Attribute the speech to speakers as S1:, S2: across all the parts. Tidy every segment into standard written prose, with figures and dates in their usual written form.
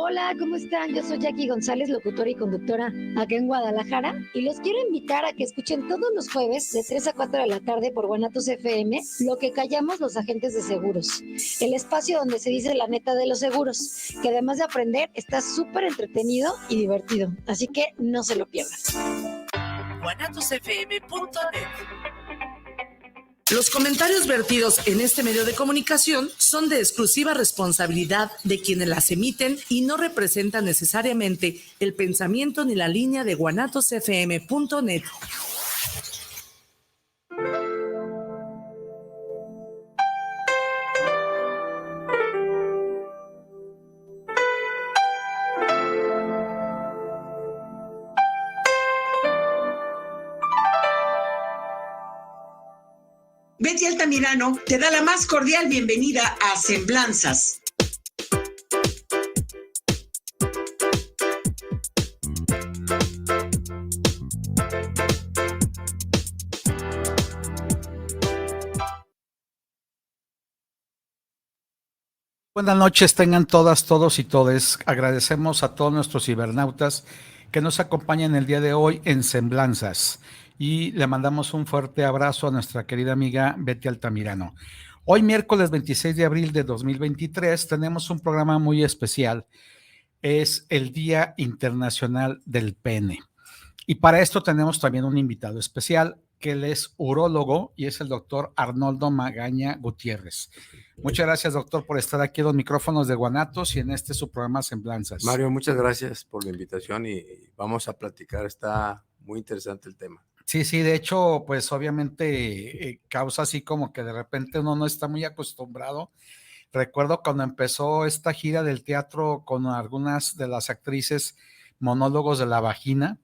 S1: Hola, ¿cómo están? Yo soy Jackie González, locutora y conductora acá en Guadalajara, y los quiero invitar a que escuchen todos los jueves de 3 a 4 de la tarde por Guanatos FM, Lo que callamos los agentes de seguros, el espacio donde se dice la neta de los seguros, que además de aprender, está súper entretenido y divertido, así que no se lo pierdan.
S2: guanatosfm.net. Los comentarios vertidos en este medio de comunicación son de exclusiva responsabilidad de quienes las emiten y no representan necesariamente el pensamiento ni la línea de guanatosfm.net.
S3: Betty Altamirano te da la más cordial bienvenida a Semblanzas.
S4: Buenas noches, tengan todas, todos y todes. Agradecemos a todos nuestros cibernautas que nos acompañan el día de hoy en Semblanzas y le mandamos un fuerte abrazo a nuestra querida amiga Betty Altamirano. Hoy, miércoles 26 de abril de 2023, tenemos un programa muy especial. Es el Día Internacional del Pene. Y para esto tenemos también un invitado especial, que él es urólogo y es el doctor Arnoldo Magaña Gutiérrez. Muchas gracias, doctor, por estar aquí en los micrófonos de Guanatos y en su programa Semblanzas.
S5: Mario, muchas gracias por la invitación y vamos a platicar. Está muy interesante el tema.
S4: Sí, de hecho, pues obviamente causa así como que de repente uno no está muy acostumbrado. Recuerdo cuando empezó esta gira del teatro con algunas de las actrices monólogos de la vagina,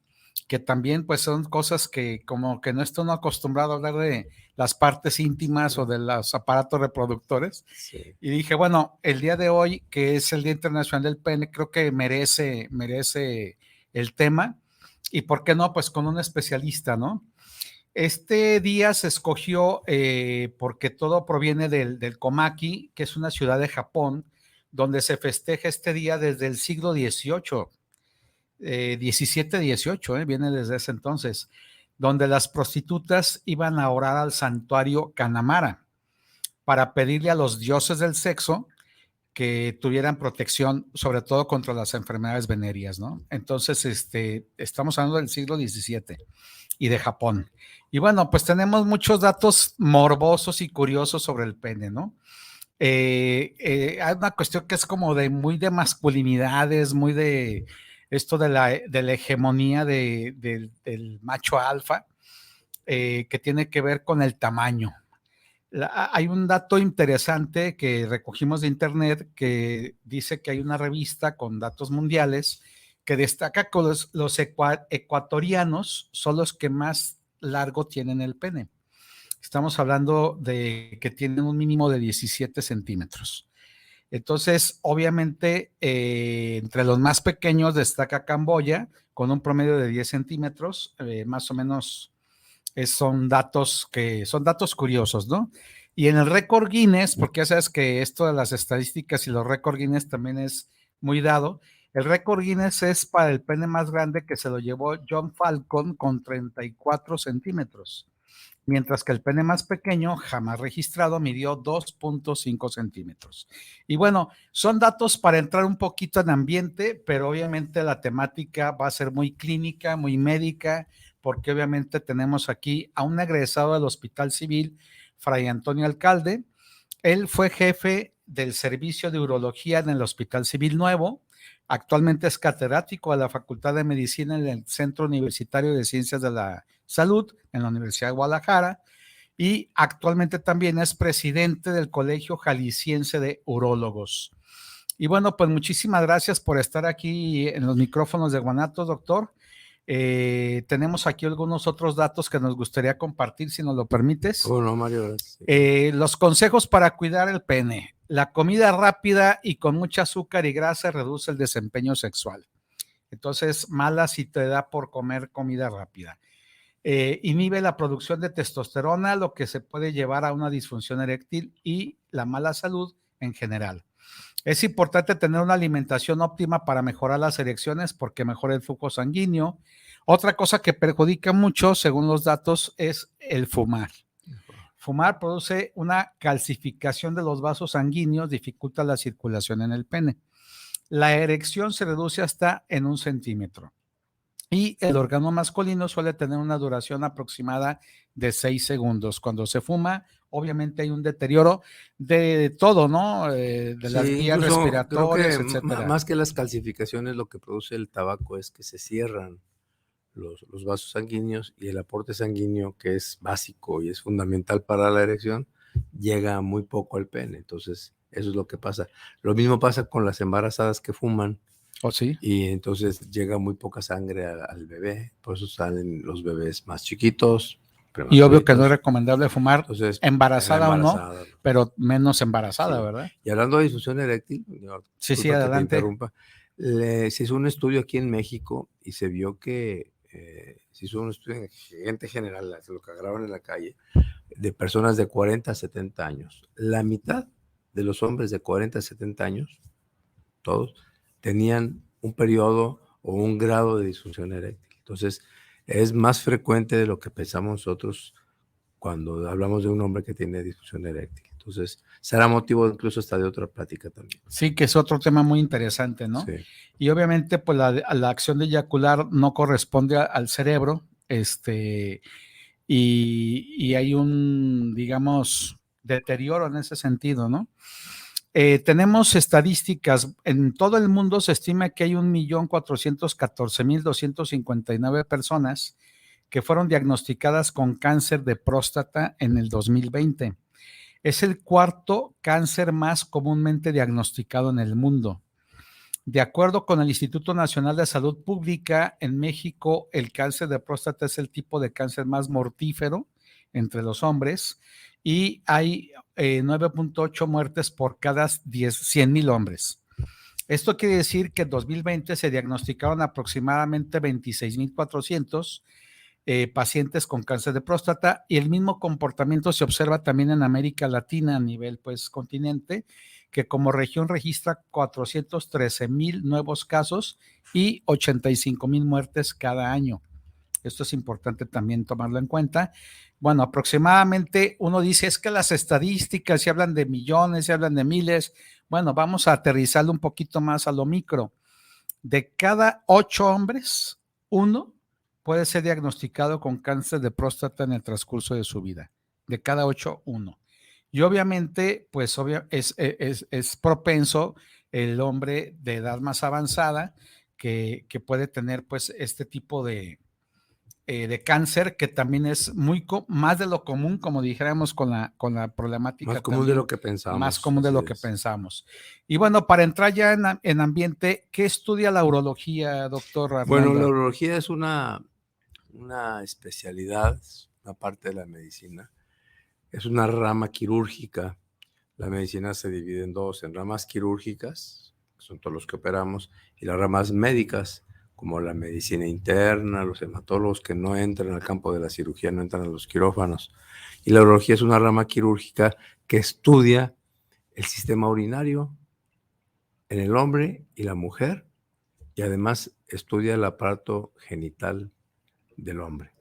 S4: que también pues son cosas que como que no estoy acostumbrado a hablar de las partes íntimas o de los aparatos reproductores. Sí. Y dije, bueno, el día de hoy, que es el Día Internacional del Pene, creo que merece el tema. Y por qué no, pues con un especialista, ¿no? Este día se escogió porque todo proviene del Komaki, que es una ciudad de Japón, donde se festeja este día desde el siglo XVIII. 17-18, viene desde ese entonces, donde las prostitutas iban a orar al santuario Kanamara para pedirle a los dioses del sexo que tuvieran protección, sobre todo contra las enfermedades venéreas, ¿no? Entonces, estamos hablando del siglo XVII y de Japón. Y bueno, pues tenemos muchos datos morbosos y curiosos sobre el pene, ¿no? Hay una cuestión que es como muy de masculinidades, muy de esto de la hegemonía del macho alfa, que tiene que ver con el tamaño. Hay un dato interesante que recogimos de internet que dice que hay una revista con datos mundiales que destaca que los ecuatorianos son los que más largo tienen el pene. Estamos hablando de que tienen un mínimo de 17 centímetros. Entonces, obviamente, entre los más pequeños destaca Camboya con un promedio de 10 centímetros, más o menos son datos curiosos, ¿no? Y en el récord Guinness, porque ya sabes que esto de las estadísticas y los récord Guinness también es muy dado, el récord Guinness es para el pene más grande que se lo llevó John Falcon con 34 centímetros. Mientras que el pene más pequeño, jamás registrado, midió 2.5 centímetros. Y bueno, son datos para entrar un poquito en ambiente, pero obviamente la temática va a ser muy clínica, muy médica, porque obviamente tenemos aquí a un egresado del Hospital Civil, Fray Antonio Alcalde. Él fue jefe del servicio de urología en el Hospital Civil Nuevo. Actualmente es catedrático de la Facultad de Medicina en el Centro Universitario de Ciencias de la Salud en la Universidad de Guadalajara y actualmente también es presidente del Colegio Jalisciense de Urólogos. Y bueno, pues muchísimas gracias por estar aquí en los micrófonos de Guanatos, doctor. Tenemos aquí algunos otros datos que nos gustaría compartir, si nos lo permites.
S5: No, Mario.
S4: Los consejos para cuidar el pene. La comida rápida y con mucha azúcar y grasa reduce el desempeño sexual. Entonces, mala si te da por comer comida rápida. Inhibe la producción de testosterona, lo que se puede llevar a una disfunción eréctil y la mala salud en general. Es importante tener una alimentación óptima para mejorar las erecciones porque mejora el flujo sanguíneo. Otra cosa que perjudica mucho, según los datos, es el fumar. Fumar produce una calcificación de los vasos sanguíneos, dificulta la circulación en el pene. La erección se reduce hasta en 1 centímetro. Y el orgasmo masculino suele tener una duración aproximada de 6 segundos. Cuando se fuma, obviamente hay un deterioro de todo, ¿no? De las vías respiratorias,
S5: creo que
S4: etcétera.
S5: más que las calcificaciones, lo que produce el tabaco es que se cierran los vasos sanguíneos y el aporte sanguíneo, que es básico y es fundamental para la erección, llega muy poco al pene. Entonces, eso es lo que pasa. Lo mismo pasa con las embarazadas que fuman.
S4: ¿Oh, sí?
S5: Y entonces llega muy poca sangre al bebé, por eso salen los bebés más chiquitos.
S4: Y obvio que no es recomendable fumar
S5: entonces,
S4: embarazada o no, pero menos embarazada,
S5: sí.
S4: ¿verdad?
S5: Y hablando de disfunción eréctil,
S4: sí, adelante.
S5: Se hizo un estudio aquí en México y se vio que se hizo un estudio en gente general, lo que agarraron en la calle, de personas de 40 a 70 años. La mitad de los hombres de 40 a 70 años, todos, tenían un periodo o un grado de disfunción eréctil. Entonces, es más frecuente de lo que pensamos nosotros cuando hablamos de un hombre que tiene disfunción eréctil. Entonces, será motivo incluso hasta de otra plática también.
S4: Sí, que es otro tema muy interesante, ¿no?
S5: Sí.
S4: Y obviamente, pues la acción de eyacular no corresponde al cerebro, y hay un, digamos, deterioro en ese sentido, ¿no? Tenemos estadísticas, en todo el mundo se estima que hay 1.414.259 personas que fueron diagnosticadas con cáncer de próstata en el 2020. Es el cuarto cáncer más comúnmente diagnosticado en el mundo. De acuerdo con el Instituto Nacional de Salud Pública, en México el cáncer de próstata es el tipo de cáncer más mortífero entre los hombres y hay 9.8 muertes por cada 100,000 hombres. Esto quiere decir que en 2020 se diagnosticaron aproximadamente 26,400 pacientes con cáncer de próstata y el mismo comportamiento se observa también en América Latina a nivel continente, que como región registra 413,000 nuevos casos y 85,000 muertes cada año. Esto es importante también tomarlo en cuenta. Bueno, aproximadamente uno dice, es que las estadísticas se hablan de millones, se hablan de miles. Bueno, vamos a aterrizarlo un poquito más a lo micro. De cada 8 hombres, 1 puede ser diagnosticado con cáncer de próstata en el transcurso de su vida. De cada 8, 1. Y obviamente, pues es propenso el hombre de edad más avanzada que puede tener pues este tipo de cáncer, que también es más de lo común, como dijéramos, con la problemática.
S5: Más común de lo que pensamos.
S4: Más común de lo que pensamos. Y bueno, para entrar ya en ambiente, ¿qué estudia la urología, doctor Arnaldo?
S5: Bueno, la urología es una especialidad, una parte de la medicina. Es una rama quirúrgica. La medicina se divide en dos, en ramas quirúrgicas, que son todos los que operamos, y las ramas médicas, como la medicina interna, los hematólogos que no entran al campo de la cirugía, no entran a los quirófanos. Y la urología es una rama quirúrgica que estudia el sistema urinario en el hombre y la mujer, y además estudia el aparato genital del hombre.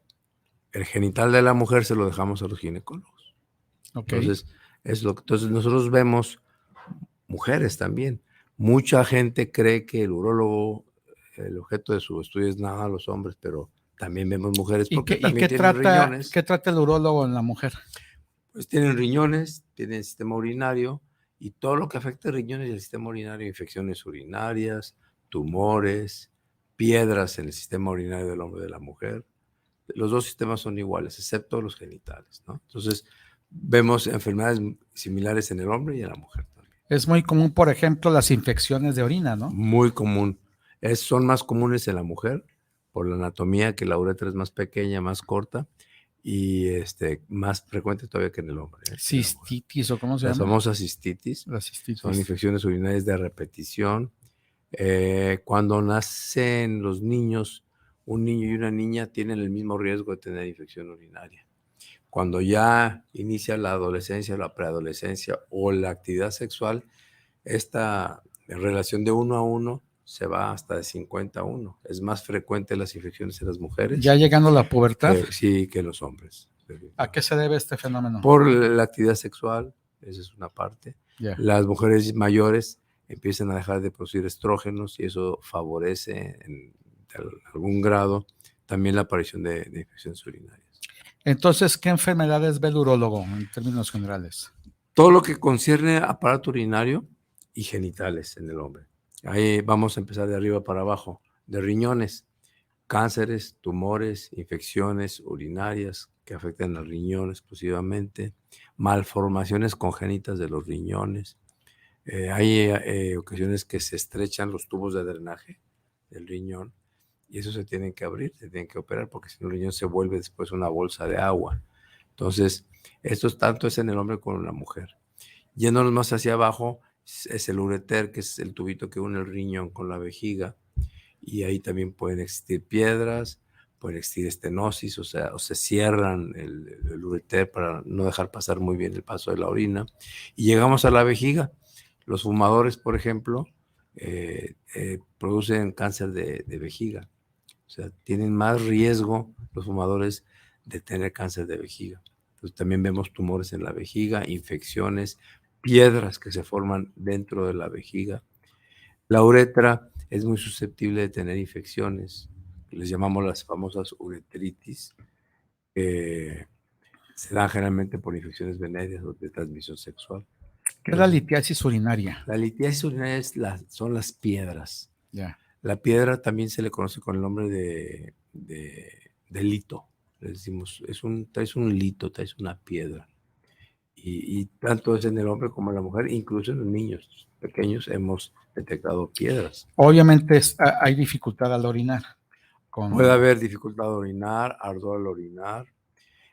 S5: El genital de la mujer se lo dejamos a los ginecólogos.
S4: Okay.
S5: Entonces nosotros vemos mujeres también. Mucha gente cree que el urólogo, el objeto de su estudio es nada a los hombres, pero también vemos mujeres porque también tienen riñones.
S4: ¿Qué trata el urólogo en la mujer?
S5: Pues tienen riñones, tienen sistema urinario y todo lo que afecta a riñones y el sistema urinario, infecciones urinarias, tumores, piedras en el sistema urinario del hombre y de la mujer. Los dos sistemas son iguales, excepto los genitales, ¿no? Entonces, vemos enfermedades similares en el hombre y en la mujer también.
S4: Es muy común, por ejemplo, las infecciones de orina, ¿no?
S5: Muy común. Son más comunes en la mujer por la anatomía, que la uretra es más pequeña, más corta y más frecuente todavía que en el hombre.
S4: Cistitis, ¿o cómo se llama?
S5: Las famosas cistitis.
S4: Las cistitis.
S5: Son infecciones urinarias de repetición. Cuando nacen los niños, un niño y una niña tienen el mismo riesgo de tener infección urinaria. Cuando ya inicia la adolescencia, la preadolescencia o la actividad sexual, esta relación de 1 a 1 se va hasta de 50 a 1. Es más frecuente las infecciones en las mujeres.
S4: Ya llegando a la pubertad.
S5: Sí, que en los hombres.
S4: ¿A qué se debe este fenómeno?
S5: Por la actividad sexual, esa es una parte.
S4: Yeah.
S5: Las mujeres mayores empiezan a dejar de producir estrógenos y eso favorece en algún grado también la aparición de infecciones urinarias.
S4: Entonces, ¿qué enfermedades ve el urólogo en términos generales?
S5: Todo lo que concierne aparato urinario y genitales en el hombre. Ahí vamos a empezar de arriba para abajo. De riñones, cánceres, tumores, infecciones urinarias que afectan al riñón exclusivamente, malformaciones congénitas de los riñones. Hay ocasiones que se estrechan los tubos de drenaje del riñón y eso se tienen que abrir, se tienen que operar porque si no el riñón se vuelve después una bolsa de agua. Entonces, tanto es en el hombre como en la mujer. Yéndonos más hacia abajo, es el ureter, que es el tubito que une el riñón con la vejiga, y ahí también pueden existir piedras, pueden existir estenosis, o se cierran el ureter para no dejar pasar muy bien el paso de la orina. Y llegamos a la vejiga. Los fumadores, por ejemplo, producen cáncer de vejiga. O sea, tienen más riesgo los fumadores de tener cáncer de vejiga. Entonces, también vemos tumores en la vejiga, infecciones, piedras que se forman dentro de la vejiga. La uretra es muy susceptible de tener infecciones, les llamamos las famosas uretritis, que se dan generalmente por infecciones venéreas o de transmisión sexual.
S4: ¿Qué es la litiasis urinaria?
S5: La litiasis urinaria son las piedras.
S4: Yeah.
S5: La piedra también se le conoce con el nombre de lito. Le decimos, traes un lito, traes una piedra. Y tanto es en el hombre como en la mujer, incluso en los niños pequeños hemos detectado piedras.
S4: Obviamente hay dificultad al orinar.
S5: Puede haber dificultad al orinar, ardor al orinar.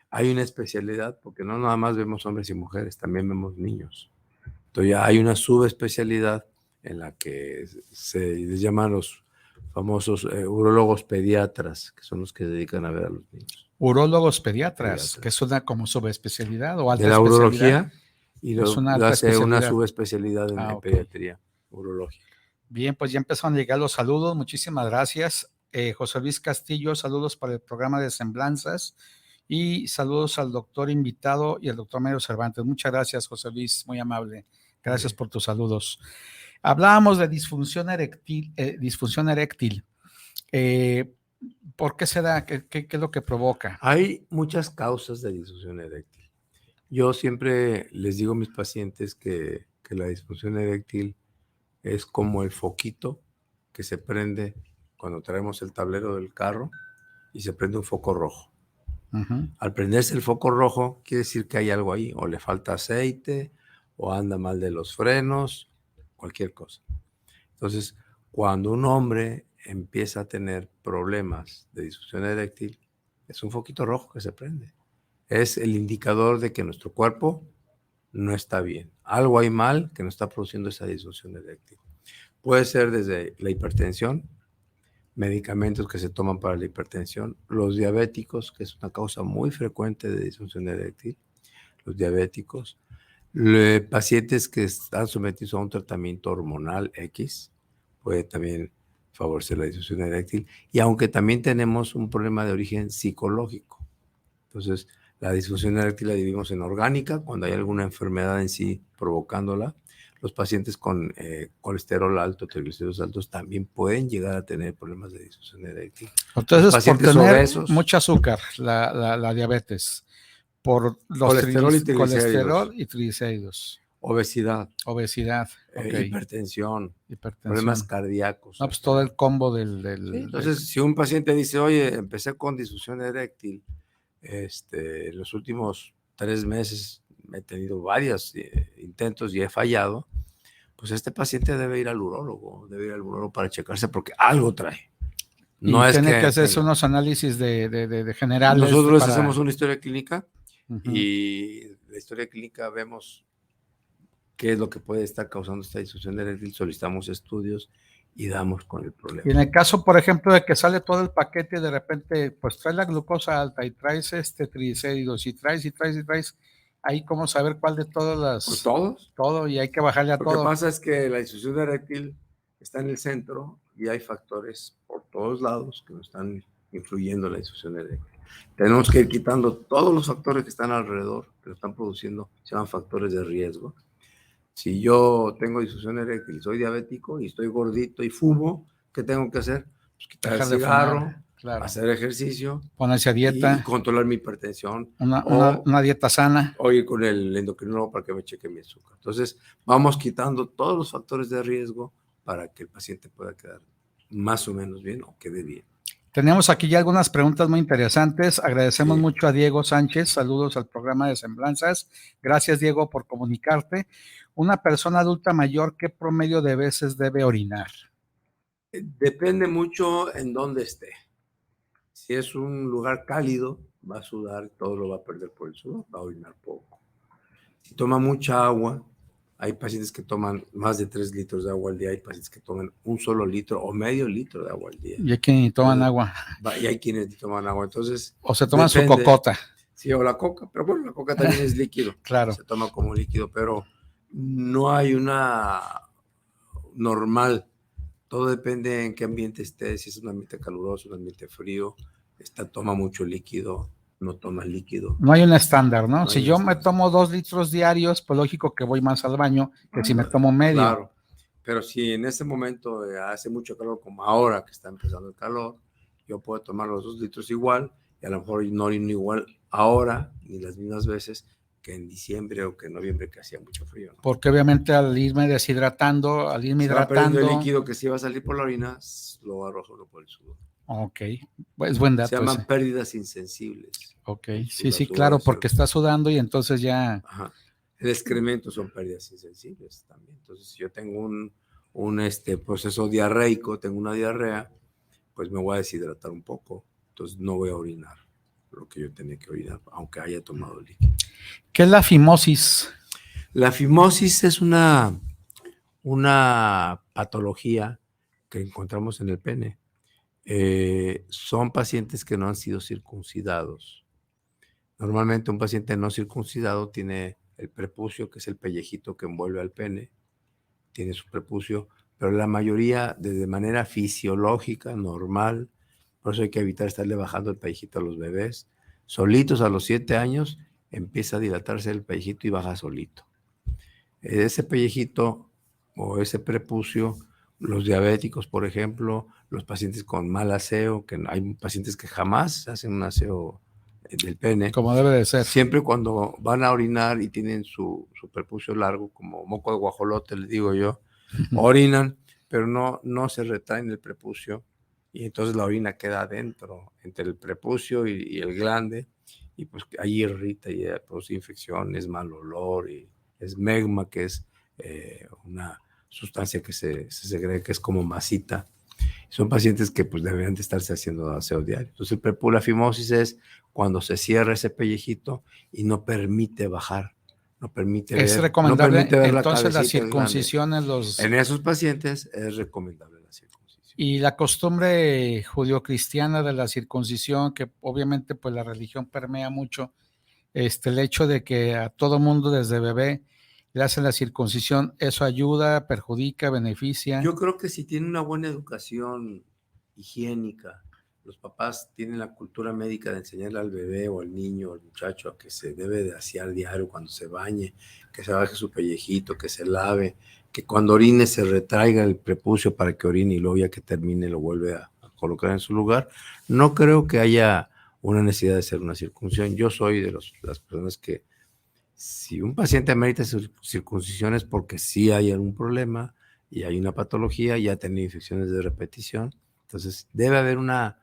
S5: Hay una especialidad, porque no nada más vemos hombres y mujeres, también vemos niños. Entonces ya hay una subespecialidad en la que se les llaman los famosos urólogos pediatras, que son los que se dedican a ver a los niños.
S4: Urólogos pediatras, que es una como subespecialidad o alta
S5: de la
S4: especialidad.
S5: urología, y lo hace una subespecialidad en pediatría urológica.
S4: Bien, pues ya empezaron a llegar los saludos. Muchísimas gracias. José Luis Castillo, saludos para el programa de Semblanzas y saludos al doctor invitado y al doctor Mario Cervantes. Muchas gracias, José Luis, muy amable. Gracias por tus saludos. Hablábamos de disfunción eréctil. ¿Por qué se da? ¿Qué es lo que provoca?
S5: Hay muchas causas de disfunción eréctil. Yo siempre les digo a mis pacientes que la disfunción eréctil es como el foquito que se prende cuando traemos el tablero del carro y se prende un foco rojo. Uh-huh. Al prenderse el foco rojo, quiere decir que hay algo ahí, o le falta aceite, o anda mal de los frenos, cualquier cosa. Entonces, cuando un hombre empieza a tener problemas de disfunción eréctil, es un foquito rojo que se prende. Es el indicador de que nuestro cuerpo no está bien. Algo hay mal que no está produciendo esa disfunción eréctil. Puede ser desde la hipertensión, medicamentos que se toman para la hipertensión, los diabéticos, que es una causa muy frecuente de disfunción eréctil, los diabéticos, pacientes que están sometidos a un tratamiento hormonal X, puede también favorecer la disfunción eréctil, y aunque también tenemos un problema de origen psicológico. Entonces, la disfunción eréctil la dividimos en orgánica, cuando hay alguna enfermedad en sí provocándola. Los pacientes con colesterol alto, triglicéridos altos, también pueden llegar a tener problemas de disfunción eréctil.
S4: Entonces, por tener obesos, mucho azúcar, la diabetes, por los colesterol y triglicéridos.
S5: Obesidad.
S4: Okay.
S5: Hipertensión. Problemas cardíacos.
S4: No, pues todo el combo del...
S5: Sí, entonces, si un paciente dice, oye, empecé con disfunción eréctil, en los últimos 3 meses he tenido varios intentos y he fallado, pues este paciente debe ir al urólogo para checarse porque algo trae.
S4: No es tiene que hacerse unos análisis de generales.
S5: Nosotros hacemos una historia clínica y la historia clínica vemos qué es lo que puede estar causando esta disfunción eréctil, solicitamos estudios y damos con el problema.
S4: Y en el caso, por ejemplo, de que sale todo el paquete y de repente, pues traes la glucosa alta y traes triglicéridos y traes, Ahí cómo saber cuál de todas
S5: Pues
S4: las...
S5: todos.
S4: Todo, y hay que bajarle a
S5: Lo que
S4: todo.
S5: pasa es que la disfunción eréctil está en el centro y hay factores por todos lados que nos están influyendo en la disfunción eréctil. Tenemos que ir quitando todos los factores que están alrededor, que lo están produciendo, se llaman factores de riesgo. Si yo tengo disfunción eréctil y soy diabético y estoy gordito y fumo, ¿qué tengo que hacer? Pues quitar el
S4: Dejar de
S5: cigarro,
S4: fumar, claro.
S5: hacer ejercicio
S4: Ponerse a dieta,
S5: y controlar mi hipertensión
S4: una dieta sana.
S5: o ir con el endocrinólogo para que me cheque mi azúcar. Entonces, vamos quitando todos los factores de riesgo para que el paciente pueda quedar más o menos bien o quede bien.
S4: Tenemos aquí ya algunas preguntas muy interesantes. Agradecemos
S5: Sí.
S4: mucho a Diego Sánchez. Saludos al programa de Semblanzas. Gracias, Diego, por comunicarte. Una persona adulta mayor, ¿qué promedio de veces debe orinar?
S5: Depende mucho en dónde esté. Si es un lugar cálido, va a sudar, todo lo va a perder por el sudor, va a orinar poco. Si toma mucha agua, hay pacientes que toman más de 3 litros de agua al día, hay pacientes que toman un solo litro o medio litro de agua al día.
S4: Y hay quienes toman agua.
S5: Y hay quienes toman agua, entonces...
S4: O se toman
S5: depende.
S4: su cocota.
S5: Sí, o la coca, pero bueno, la coca también es líquido.
S4: Claro.
S5: Se toma como líquido, pero no hay una normal. Todo depende en qué ambiente esté, si es un ambiente caluroso, un ambiente frío, toma mucho líquido, no toma líquido.
S4: No hay un estándar, ¿no?
S5: No
S4: Si
S5: hay
S4: yo
S5: un
S4: me
S5: estándar.
S4: tomo 2 litros diarios, pues lógico que voy más al baño que si me tomo medio.
S5: Claro, pero si en ese momento hace mucho calor, como ahora que está empezando el calor, yo puedo tomar los 2 litros igual, y a lo mejor no orino igual ahora, ni las mismas veces que en diciembre o que en noviembre, que hacía mucho frío, ¿no?
S4: Porque obviamente al irme deshidratando, al irme
S5: Se va perdiendo
S4: hidratando...
S5: el líquido que si va a salir por la orina, lo arrojo por el sudor.
S4: Ok, pues buen dato.
S5: Se llaman
S4: ese.
S5: pérdidas insensibles.
S4: Ok,
S5: Suda,
S4: sí,
S5: suda,
S4: claro,
S5: suda.
S4: porque está sudando y entonces ya...
S5: Ajá. El excremento son pérdidas insensibles también. Entonces, si yo tengo un proceso diarreico, tengo una diarrea, pues me voy a deshidratar un poco. Entonces, no voy a orinar lo que yo tenía que orinar, aunque haya tomado líquido.
S4: ¿Qué es la fimosis?
S5: La fimosis es una patología que encontramos en el pene. Son pacientes que no han sido circuncidados. Normalmente un paciente no circuncidado tiene el prepucio, que es el pellejito que envuelve al pene, tiene su prepucio, pero la mayoría de manera fisiológica, normal, por eso hay que evitar estarle bajando el pellejito a los bebés. Solitos a los 7 años empieza a dilatarse el pellejito y baja solito. Ese pellejito o ese prepucio, los diabéticos, por ejemplo, los pacientes con mal aseo, que hay pacientes que jamás hacen un aseo del pene.
S4: Como debe de ser.
S5: Siempre cuando van a orinar y tienen su prepucio largo, como moco de guajolote, les digo yo, orinan, pero no se retraen el prepucio y entonces la orina queda adentro, entre el prepucio y el glande, y pues ahí irrita y produce infecciones, mal olor, y es megma, que es una sustancia que se segrega, que es como masita. Son pacientes que pues deberían de estarse haciendo aseo diario. Entonces la fimosis es cuando se cierra ese pellejito y no permite bajar, no permite ver.
S4: Es recomendable,
S5: no permite ver
S4: entonces la
S5: cabecita
S4: circuncisión en los...
S5: En esos pacientes es recomendable la circuncisión.
S4: Y la costumbre judio-cristiana de la circuncisión, que obviamente pues la religión permea mucho, el hecho de que a todo mundo desde bebé le hacen la circuncisión, ¿eso ayuda, perjudica, beneficia?
S5: Yo creo que si tiene una buena educación higiénica, los papás tienen la cultura médica de enseñarle al bebé o al niño o al muchacho a que se debe de asear diario cuando se bañe, que se baje su pellejito, que se lave, que cuando orine se retraiga el prepucio para que orine y luego ya que termine lo vuelve a colocar en su lugar. No creo que haya una necesidad de hacer una circuncisión. Yo soy de las personas que si un paciente amerita circuncisión es porque sí hay algún problema y hay una patología y ha tenido infecciones de repetición. Entonces debe haber una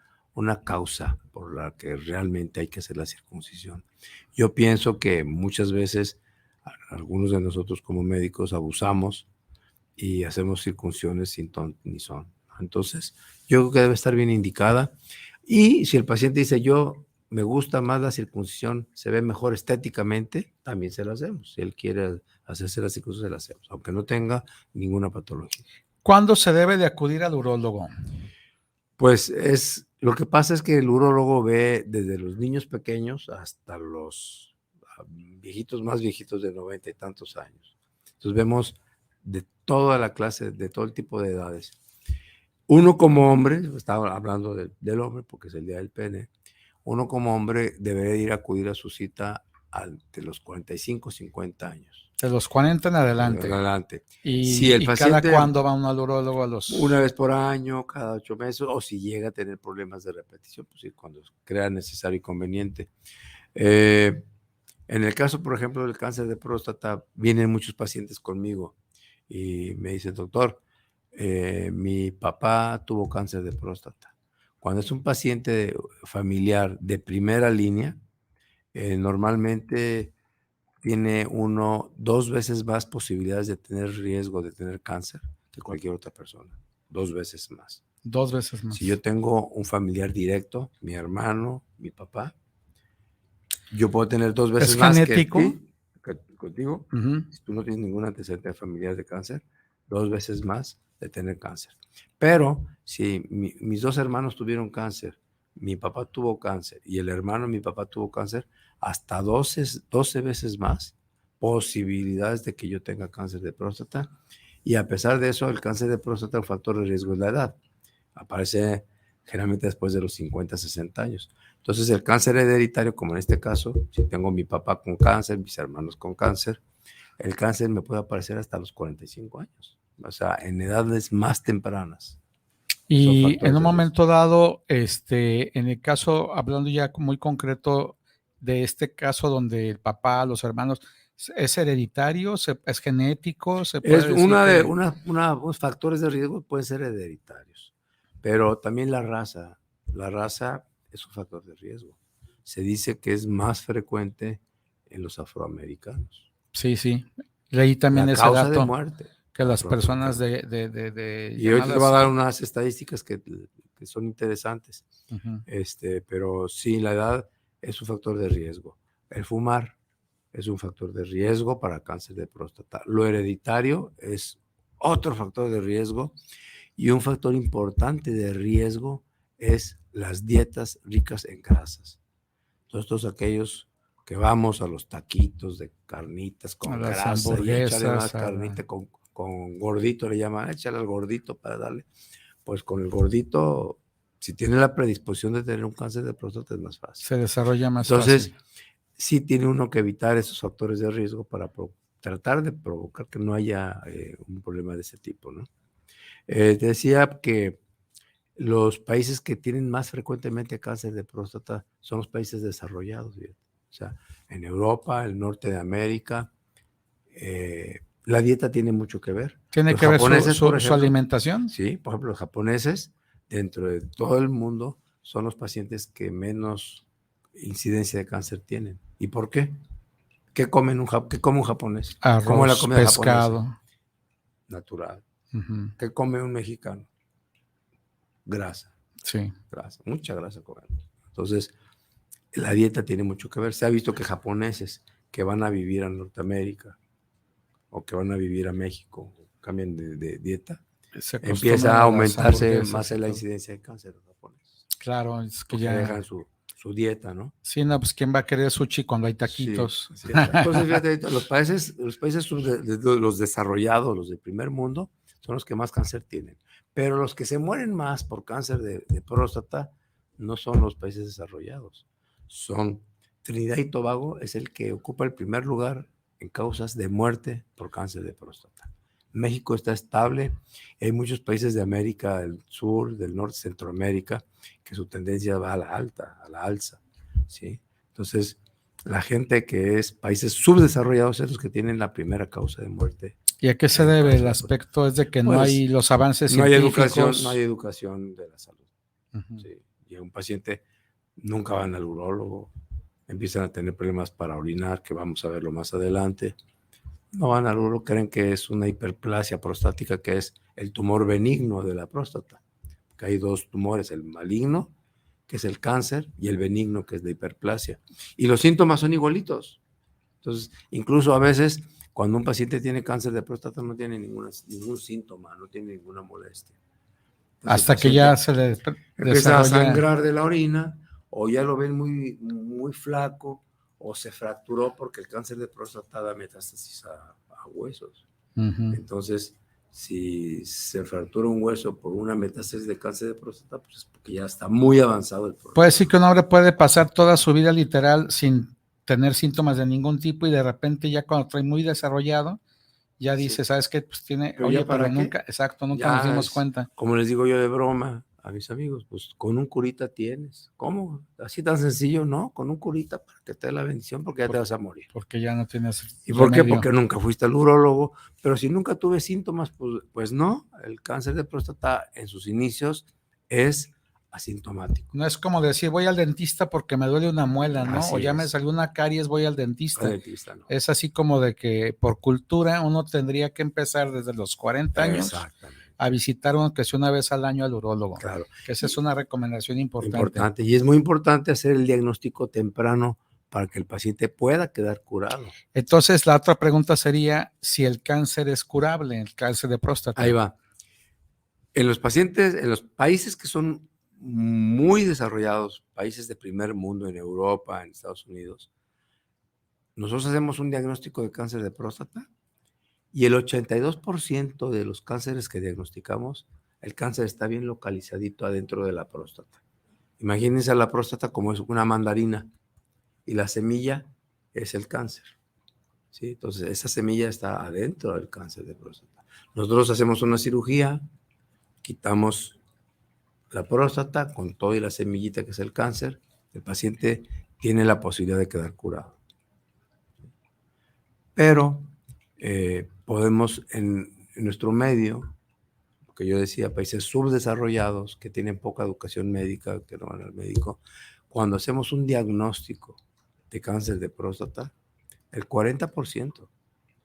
S5: causa por la que realmente hay que hacer la circuncisión. Yo pienso que muchas veces algunos de nosotros como médicos abusamos y hacemos circuncisiones sin ton ni son. Entonces yo creo que debe estar bien indicada. Y si el paciente dice yo me gusta más la circuncisión, se ve mejor estéticamente, también se la hacemos. Si él quiere hacerse la circuncisión, se la hacemos, aunque no tenga ninguna patología.
S4: ¿Cuándo se debe de acudir al urólogo?
S5: Pues lo que pasa es que el urólogo ve desde los niños pequeños hasta los viejitos, más viejitos de 90 y tantos años. Entonces vemos de toda la clase, de todo el tipo de edades. Uno como hombre, estaba hablando del hombre porque es el día del pene, uno como hombre debe ir a acudir a su cita de los 45, 50 años.
S4: De los 40 en adelante.
S5: Adelante.
S4: ¿Y,
S5: si el
S4: y
S5: paciente,
S4: cada cuándo va uno al urólogo?
S5: Una vez por año, cada 8 meses, o si llega a tener problemas de repetición, pues sí, cuando crea necesario y conveniente. En el caso, por ejemplo, del cáncer de próstata, vienen muchos pacientes conmigo y me dicen, doctor, mi papá tuvo cáncer de próstata. Cuando es un paciente familiar de primera línea, normalmente tiene 2 veces más posibilidades de tener riesgo de tener cáncer que cualquier otra persona. 2 veces más.
S4: 2 veces más.
S5: Si yo tengo un familiar directo, mi hermano, mi papá, yo puedo tener 2 veces
S4: ¿Es
S5: más
S4: genético?
S5: que contigo.
S4: Uh-huh.
S5: Si tú no tienes ningún antecedente familiar de cáncer, 2 veces más de tener cáncer. Pero si mis 2 hermanos tuvieron cáncer, mi papá tuvo cáncer y el hermano de mi papá tuvo cáncer, hasta 12 veces más posibilidades de que yo tenga cáncer de próstata. Y a pesar de eso, el cáncer de próstata, el factor de riesgo es la edad. Aparece generalmente después de los 50, 60 años. Entonces, el cáncer hereditario, como en este caso, si tengo mi papá con cáncer, mis hermanos con cáncer, el cáncer me puede aparecer hasta los 45 años. O sea, en edades más tempranas.
S4: Y en un momento dado, en el caso, hablando ya muy concreto de este caso donde el papá, los hermanos, ¿es hereditario? ¿Es genético? ¿Se puede decir
S5: unos factores de riesgo pueden ser hereditarios, pero también la raza es un factor de riesgo. Se dice que es más frecuente en los afroamericanos.
S4: Sí, sí. Leí también ese
S5: causa
S4: dato.
S5: De muerte.
S4: Que las personas
S5: y hoy te voy a dar unas estadísticas que son interesantes.
S4: Uh-huh.
S5: Pero sí, la edad es un factor de riesgo. El fumar es un factor de riesgo para cáncer de próstata. Lo hereditario es otro factor de riesgo y un factor importante de riesgo es las dietas ricas en grasas. Todos aquellos que vamos a los taquitos de carnitas con grasa y echarle más carnita con gordito, le llaman, échale al gordito para darle. Pues con el gordito, si tiene la predisposición de tener un cáncer de próstata, es más fácil.
S4: Se desarrolla más
S5: Entonces,
S4: fácil.
S5: Sí tiene uno que evitar esos factores de riesgo para tratar de provocar que no haya un problema de ese tipo, ¿no? Te decía que los países que tienen más frecuentemente cáncer de próstata son los países desarrollados, ¿sí? O sea, en Europa, el norte de América, la dieta tiene mucho que ver.
S4: ¿Tiene que ver su alimentación?
S5: Sí, por ejemplo, los japoneses, dentro de todo el mundo, son los pacientes que menos incidencia de cáncer tienen. ¿Y por qué? ¿Qué come un japonés?
S4: Arroz,
S5: ¿Cómo la comida
S4: pescado.
S5: Japonesa? Natural.
S4: Uh-huh.
S5: ¿Qué come un mexicano? Grasa.
S4: Sí.
S5: Grasa, mucha grasa comemos. Entonces, la dieta tiene mucho que ver. Se ha visto que japoneses que van a vivir a Norteamérica o que van a vivir a México, cambian de dieta, empieza a aumentarse más la incidencia de cáncer en los japoneses.
S4: Claro, es que ya
S5: dejan su dieta, ¿no?
S4: Sí, no, pues ¿quién va a querer sushi cuando hay taquitos?
S5: Sí. Entonces, fíjate, los países los desarrollados, los del primer mundo, son los que más cáncer tienen. Pero los que se mueren más por cáncer de próstata no son los países desarrollados. Son Trinidad y Tobago, es el que ocupa el primer lugar en causas de muerte por cáncer de próstata. México está estable. Hay muchos países de América del Sur, del Norte, Centroamérica, que su tendencia va a la alza, ¿sí? Entonces, la gente que es países subdesarrollados son los que tienen la primera causa de muerte.
S4: ¿Y a qué se debe? El aspecto es de que no hay los avances científicos.
S5: No hay educación de la salud.
S4: Uh-huh.
S5: ¿Sí? Y un paciente nunca va al urólogo, empiezan a tener problemas para orinar, que vamos a verlo más adelante. No van al urólogo, creen que es una hiperplasia prostática, que es el tumor benigno de la próstata. Que hay 2 tumores, el maligno, que es el cáncer, y el benigno, que es la hiperplasia. Y los síntomas son igualitos. Entonces, incluso a veces, cuando un paciente tiene cáncer de próstata, no tiene ningún síntoma, no tiene ninguna molestia. Entonces,
S4: hasta que ya se le
S5: empieza a sangrar de la orina, o ya lo ven muy, muy flaco, o se fracturó, porque el cáncer de próstata da metástasis a huesos.
S4: Ujú.
S5: Entonces, si se fractura un hueso por una metástasis de cáncer de próstata, pues es porque ya está muy avanzado el problema.
S4: Puede decir que un hombre puede pasar toda su vida literal sin tener síntomas de ningún tipo y de repente ya cuando trae muy desarrollado, ya dice,
S5: Sí.
S4: ¿sabes qué? Pues tiene,
S5: Pero
S4: oye,
S5: ya para
S4: pero
S5: qué,
S4: nunca, exacto, nunca
S5: ya
S4: nos dimos
S5: es,
S4: cuenta.
S5: como les digo yo de broma a mis amigos, pues con un curita tienes. ¿Cómo? Así tan sencillo, ¿no? Con un curita para que te dé la bendición, porque ya te vas a morir.
S4: Porque ya no tienes
S5: ¿Y por qué?
S4: remedio.
S5: Porque nunca fuiste al urólogo. Pero si nunca tuve síntomas, pues no. El cáncer de próstata en sus inicios es asintomático.
S4: No es como decir, voy al dentista porque me duele una muela, ¿no?
S5: Así
S4: O ya me
S5: es.
S4: salió una caries, voy al dentista.
S5: Al dentista, no.
S4: Es así como de que por cultura uno tendría que empezar desde los 40 años
S5: Exactamente.
S4: a visitar aunque sea una vez al año al urólogo.
S5: Claro.
S4: Que esa es una recomendación importante.
S5: Y es muy importante hacer el diagnóstico temprano para que el paciente pueda quedar curado.
S4: Entonces, la otra pregunta sería si el cáncer es curable, el cáncer de próstata.
S5: Ahí va. En los pacientes, en los países que son muy desarrollados, países de primer mundo, en Europa, en Estados Unidos, nosotros hacemos un diagnóstico de cáncer de próstata y el 82% de los cánceres que diagnosticamos, el cáncer está bien localizadito adentro de la próstata. Imagínense a la próstata como es una mandarina y la semilla es el cáncer. ¿Sí? Entonces, esa semilla está adentro del cáncer de próstata. Nosotros hacemos una cirugía, quitamos la próstata con todo y la semillita que es el cáncer, el paciente tiene la posibilidad de quedar curado. Pero podemos en nuestro medio, que yo decía, países subdesarrollados que tienen poca educación médica, que no van al médico, cuando hacemos un diagnóstico de cáncer de próstata, el 40%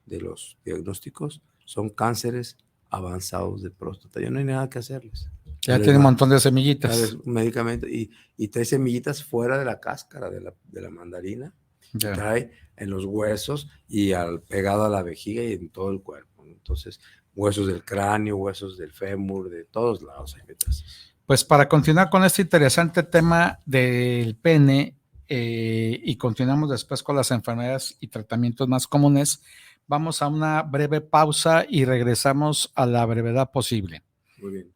S5: de los diagnósticos son cánceres avanzados de próstata. Ya no hay nada que hacerles.
S4: Ya tiene un montón de semillitas.
S5: Un medicamento y trae semillitas fuera de la cáscara de la mandarina.
S4: Ya.
S5: Y trae en los huesos y pegado a la vejiga y en todo el cuerpo. Entonces, huesos del cráneo, huesos del fémur, de todos lados hay metástasis.
S4: Pues para continuar con este interesante tema del pene y continuamos después con las enfermedades y tratamientos más comunes, vamos a una breve pausa y regresamos a la brevedad posible.
S5: Muy bien.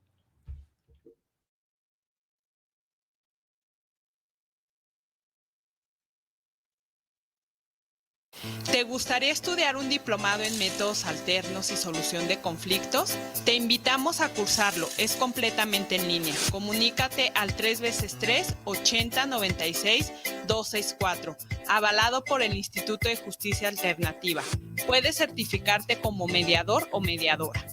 S6: ¿Te gustaría estudiar un diplomado en métodos alternos y solución de conflictos? Te invitamos a cursarlo, es completamente en línea. Comunícate al 3x3-8096-264, avalado por el Instituto de Justicia Alternativa. Puedes certificarte como mediador o mediadora.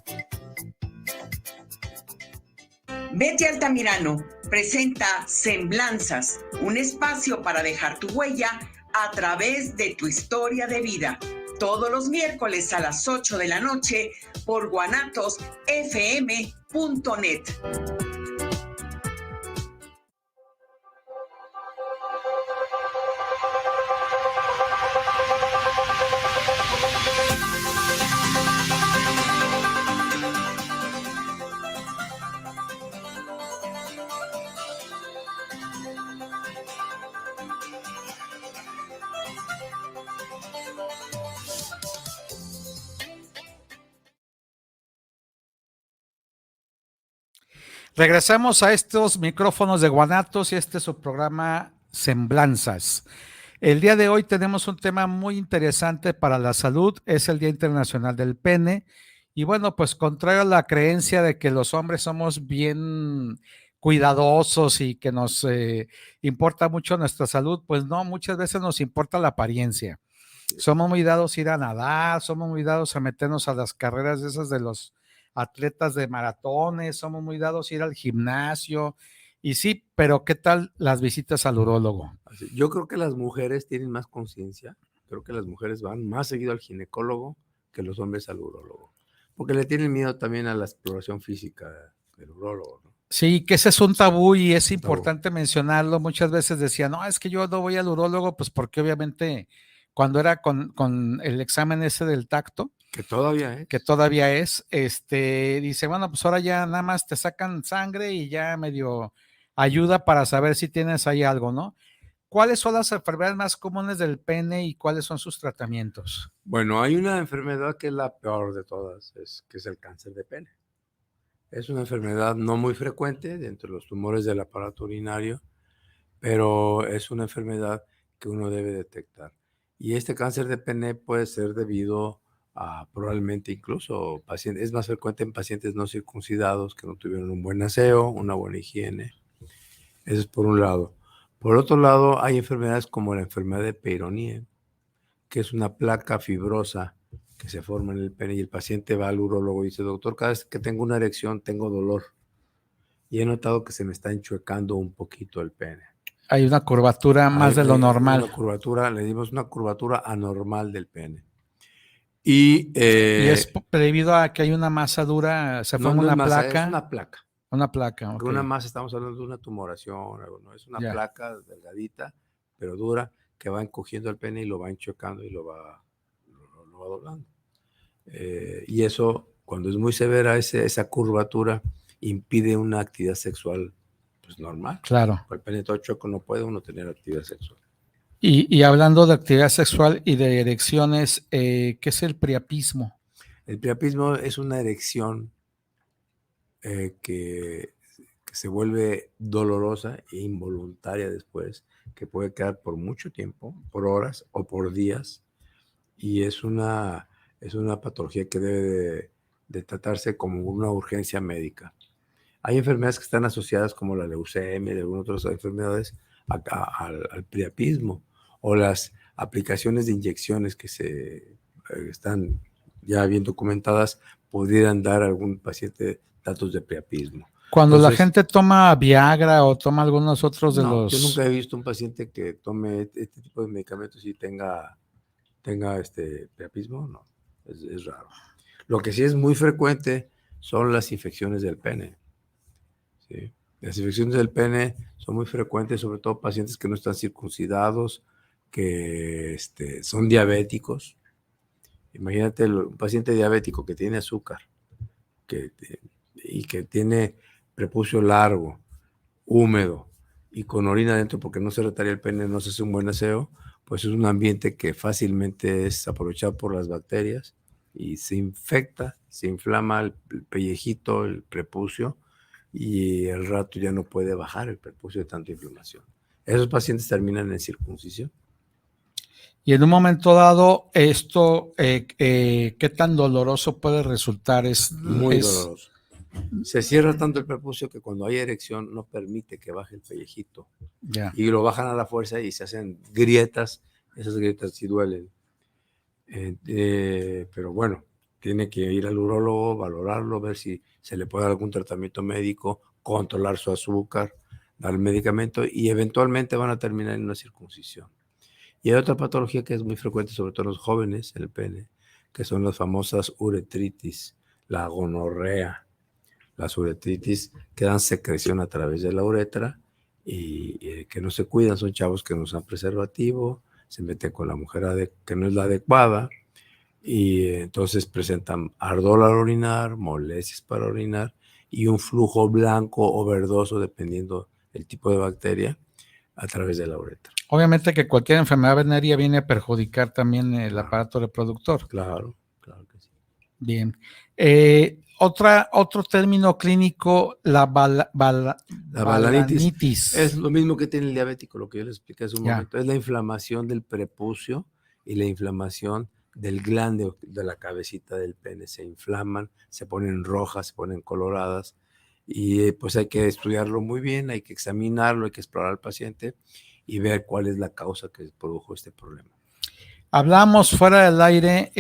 S3: Betty Altamirano presenta Semblanzas, un espacio para dejar tu huella a través de tu historia de vida. Todos los miércoles a las 8 de la noche por guanatosfm.net.
S4: Regresamos a estos micrófonos de Guanatos y este es su programa Semblanzas. El día de hoy tenemos un tema muy interesante para la salud, es el Día Internacional del Pene. Y bueno, pues contrario a la creencia de que los hombres somos bien cuidadosos y que nos importa mucho nuestra salud, pues no, muchas veces nos importa la apariencia. Somos muy dados a ir a nadar, somos muy dados a meternos a las carreras esas de los atletas de maratones, somos muy dados a ir al gimnasio, y sí, pero ¿qué tal las visitas al urólogo?
S5: Yo creo que las mujeres tienen más conciencia, creo que las mujeres van más seguido al ginecólogo que los hombres al urólogo, porque le tienen miedo también a la exploración física del urólogo, ¿no?
S4: Sí, que ese es un tabú y es importante mencionarlo. Muchas veces decían, no, es que yo no voy al urólogo, pues porque obviamente cuando era con el examen ese del tacto,
S5: que todavía es,
S4: dice, bueno, pues ahora ya nada más te sacan sangre y ya medio ayuda para saber si tienes ahí algo, ¿no? ¿cuáles son las enfermedades más comunes del pene y cuáles son sus tratamientos?
S5: Bueno, hay una enfermedad que es la peor de todas, que es el cáncer de pene. Es una enfermedad no muy frecuente dentro de los tumores del aparato urinario, pero es una enfermedad que uno debe detectar. Y este cáncer de pene puede ser debido a probablemente incluso pacientes, es más frecuente en pacientes no circuncidados que no tuvieron un buen aseo, una buena higiene. Eso es por un lado. Por otro lado, hay enfermedades como la enfermedad de Peyronie, que es una placa fibrosa que se forma en el pene y el paciente va al urólogo y dice, doctor, cada vez que tengo una erección tengo dolor y he notado que se me está enchuecando un poquito el pene.
S4: Hay una curvatura más de lo normal.
S5: Una curvatura, le dimos una curvatura anormal del pene. Y
S4: es debido a que hay una masa dura, se forma una placa.
S5: Es una placa.
S4: Una placa, ok.
S5: Una masa, estamos hablando de una tumoración, ¿no? Es una placa delgadita, pero dura, que va encogiendo el pene y lo va enchuecando y lo va doblando. Y eso, cuando es muy severa, esa curvatura impide una actividad sexual pues, normal.
S4: Claro.
S5: Por el pene todo chueco no puede uno tener actividad sexual.
S4: Y hablando de actividad sexual y de erecciones, ¿qué es el priapismo?
S5: El priapismo es una erección que se vuelve dolorosa e involuntaria después, que puede quedar por mucho tiempo, por horas o por días, y es una patología que debe de tratarse como una urgencia médica. Hay enfermedades que están asociadas como la leucemia y algunas otras enfermedades al priapismo, o las aplicaciones de inyecciones que se están ya bien documentadas pudieran dar a algún paciente datos de priapismo.
S4: Cuando la gente toma Viagra o toma algunos otros de los...
S5: Yo nunca he visto un paciente que tome este tipo de medicamentos y tenga priapismo, no, es raro. Lo que sí es muy frecuente son las infecciones del pene. ¿Sí? Las infecciones del pene son muy frecuentes, sobre todo pacientes que no están circuncidados, que son diabéticos. Imagínate un paciente diabético que tiene azúcar y que tiene prepucio largo, húmedo y con orina adentro porque no se retaría el pene, no se hace un buen aseo, pues es un ambiente que fácilmente es aprovechado por las bacterias y se infecta, se inflama el pellejito, el prepucio, y el rato ya no puede bajar el prepucio de tanta inflamación. Esos pacientes terminan en circuncisión.
S4: Y en un momento dado, esto, ¿qué tan doloroso puede resultar?
S5: Muy doloroso. Se cierra tanto el prepucio que cuando hay erección no permite que baje el pellejito. Y lo bajan a la fuerza y se hacen grietas. Esas grietas sí duelen. Pero bueno, tiene que ir al urólogo, valorarlo, ver si se le puede dar algún tratamiento médico, controlar su azúcar, dar medicamento y eventualmente van a terminar en una circuncisión. Y hay otra patología que es muy frecuente, sobre todo en los jóvenes, en el pene, que son las famosas uretritis, la gonorrea. Las uretritis que dan secreción a través de la uretra y que no se cuidan, son chavos que no usan preservativo, se meten con la mujer que no es la adecuada y entonces presentan ardor al orinar, molestias para orinar y un flujo blanco o verdoso, dependiendo del tipo de bacteria, a través de la uretra.
S4: Obviamente que cualquier enfermedad venérea viene a perjudicar también el aparato reproductor.
S5: Claro que sí.
S4: Bien. Otro término clínico, la balanitis.
S5: Es lo mismo que tiene el diabético, lo que yo les expliqué hace un momento. Es la inflamación del prepucio y la inflamación del glande de la cabecita del pene. Se inflaman, se ponen rojas, se ponen coloradas y pues hay que estudiarlo muy bien, hay que examinarlo, hay que explorar al paciente y ver cuál es la causa que produjo este problema.
S4: Hablamos fuera del aire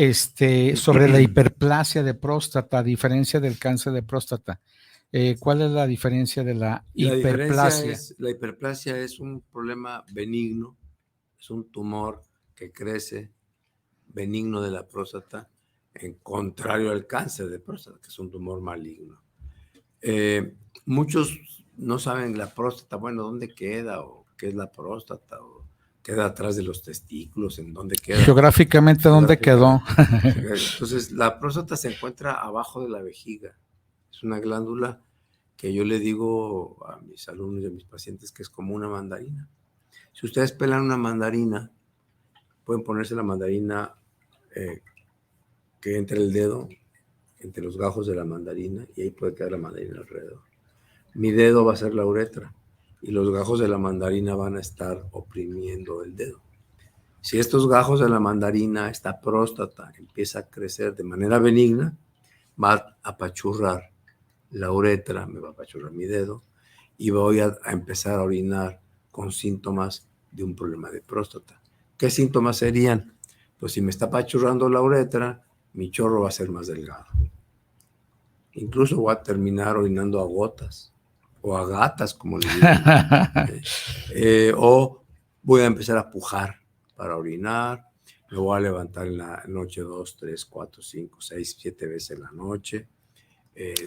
S4: sobre la hiperplasia de próstata, a diferencia del cáncer de próstata. ¿Cuál es la diferencia de la hiperplasia?
S5: La hiperplasia es un problema benigno, es un tumor que crece benigno de la próstata, en contrario al cáncer de próstata, que es un tumor maligno. Muchos no saben la próstata, bueno, dónde queda o qué es la próstata o queda atrás de los testículos, en dónde queda.
S4: Geográficamente, ¿dónde quedó?
S5: Entonces, la próstata se encuentra abajo de la vejiga. Es una glándula que yo le digo a mis alumnos y a mis pacientes que es como una mandarina. Si ustedes pelan una mandarina, pueden ponerse la mandarina que entre el dedo, entre los gajos de la mandarina, y ahí puede quedar la mandarina alrededor. Mi dedo va a ser la uretra y los gajos de la mandarina van a estar oprimiendo el dedo. Si estos gajos de la mandarina, esta próstata, empieza a crecer de manera benigna, va a apachurrar la uretra, me va a apachurrar mi dedo y voy a empezar a orinar con síntomas de un problema de próstata. ¿Qué síntomas serían? Pues si me está apachurrando la uretra, mi chorro va a ser más delgado. Incluso voy a terminar orinando a gotas o a gatas, como le digo. O voy a empezar a pujar para orinar. Me voy a levantar en la noche 2, 3, 4, 5, 6, 7 veces en la noche.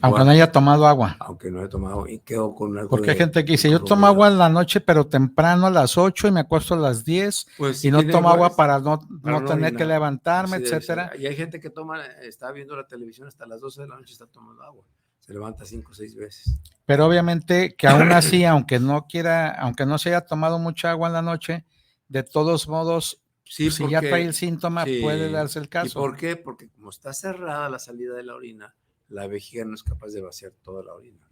S4: Aunque no haya tomado agua.
S5: Aunque no haya tomado, y quedo con algo.
S4: Porque hay gente que dice, yo tomo agua en la noche, pero temprano a las 8 y me acuesto a las 10
S5: pues,
S4: y no tomo agua para no tener
S5: orinar,
S4: que levantarme, etcétera.
S5: Y hay gente que está viendo la televisión hasta las 12 de la noche y está tomando agua. Se levanta 5 o 6 veces.
S4: Pero obviamente que aún así, aunque no se haya tomado mucha agua en la noche, de todos modos,
S5: sí,
S4: si ya trae el síntoma, sí, puede darse el caso.
S5: ¿Y por qué? Porque como está cerrada la salida de la orina, la vejiga no es capaz de vaciar toda la orina.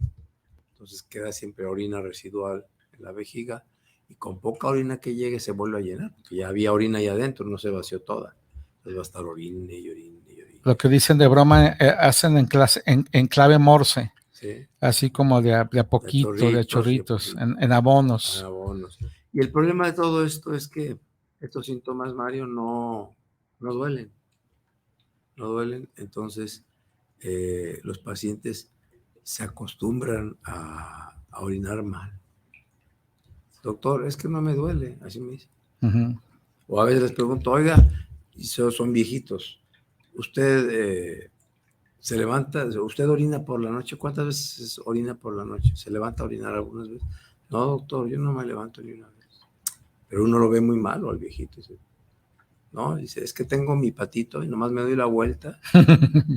S5: Entonces queda siempre orina residual en la vejiga y con poca orina que llegue se vuelve a llenar, porque ya había orina ahí adentro, no se vació toda. Entonces va a estar orina y orina y orina.
S4: Lo que dicen de broma, hacen en clave Morse,
S5: ¿sí?
S4: Así como de a poquito, de chorritos, en abonos.
S5: En abonos. Y el problema de todo esto es que estos síntomas, Mario, no duelen. No duelen, entonces los pacientes se acostumbran a orinar mal. Doctor, es que no me duele, así me dice.
S4: Uh-huh.
S5: O a veces les pregunto, oiga, y son viejitos, ¿usted se levanta, usted orina por la noche? ¿Cuántas veces orina por la noche? ¿Se levanta a orinar algunas veces? No, doctor, yo no me levanto ni una vez. Pero uno lo ve muy malo al viejito. ¿Sí? No, dice, es que tengo mi patito y nomás me doy la vuelta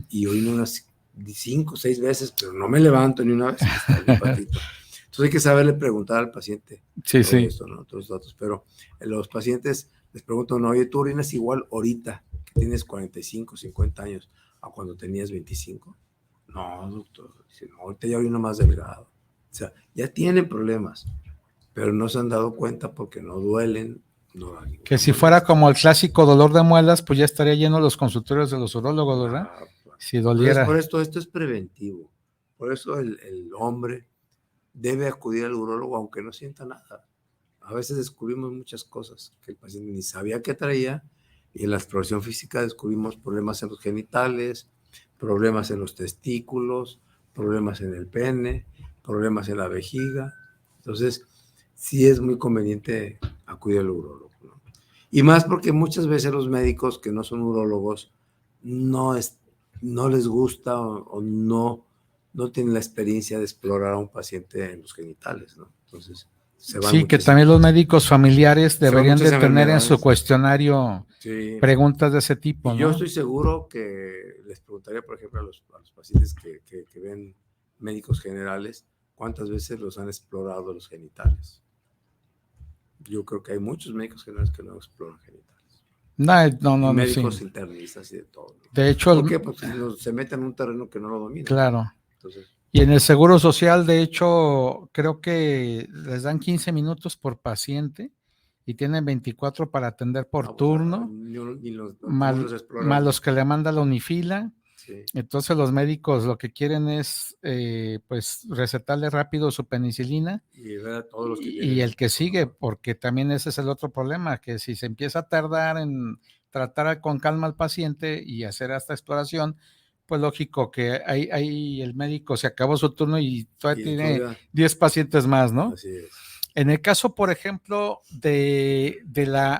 S5: y orino unas 5 o 6 veces, pero no me levanto ni una vez. Está mi patito. Entonces hay que saberle preguntar al paciente todo esto, ¿no? Todos los datos. Pero los pacientes les preguntan, oye, ¿tú orinas igual ahorita que tienes 45, 50 años a cuando tenías 25? No, doctor. Dice, no, ahorita ya orino más delgado. O sea, ya tienen problemas, pero no se han dado cuenta porque no duelen. No,
S4: que si fuera como el clásico dolor de muelas, pues ya estaría lleno los consultorios de los urólogos, ¿verdad? Si doliera.
S5: Por esto es preventivo. Por eso el hombre debe acudir al urólogo aunque no sienta nada. A veces descubrimos muchas cosas que el paciente ni sabía que traía y en la exploración física descubrimos problemas en los genitales, problemas en los testículos, problemas en el pene, problemas en la vejiga. Entonces, sí es muy conveniente acudir al urólogo, ¿no? Y más porque muchas veces los médicos que no son urólogos no les gusta o no tienen la experiencia de explorar a un paciente en los genitales, ¿no? Entonces,
S4: sí, que también los médicos familiares deberían de tener en su cuestionario preguntas de ese tipo,
S5: y
S4: ¿no?
S5: Yo estoy seguro que les preguntaría, por ejemplo, a los pacientes que ven médicos generales, ¿cuántas veces los han explorado los genitales? Yo creo que hay muchos médicos generales que no exploran genitales.
S4: No,
S5: médicos internistas y de todo, ¿no?
S4: De hecho,
S5: ¿por qué? Porque se meten en un terreno que no lo dominan.
S4: Claro.
S5: Entonces,
S4: y en el Seguro Social, de hecho, creo que les dan 15 minutos por paciente y tienen 24 para atender por turno, más los que le manda la unifila. Sí. Entonces los médicos lo que quieren es pues recetarle rápido su penicilina
S5: y ver a todos los que
S4: y el que sigue, porque también ese es el otro problema, que si se empieza a tardar en tratar con calma al paciente y hacer esta exploración, pues lógico que ahí el médico se acabó su turno y todavía tiene 10 pacientes más, ¿no?
S5: Así es.
S4: En el caso, por ejemplo, de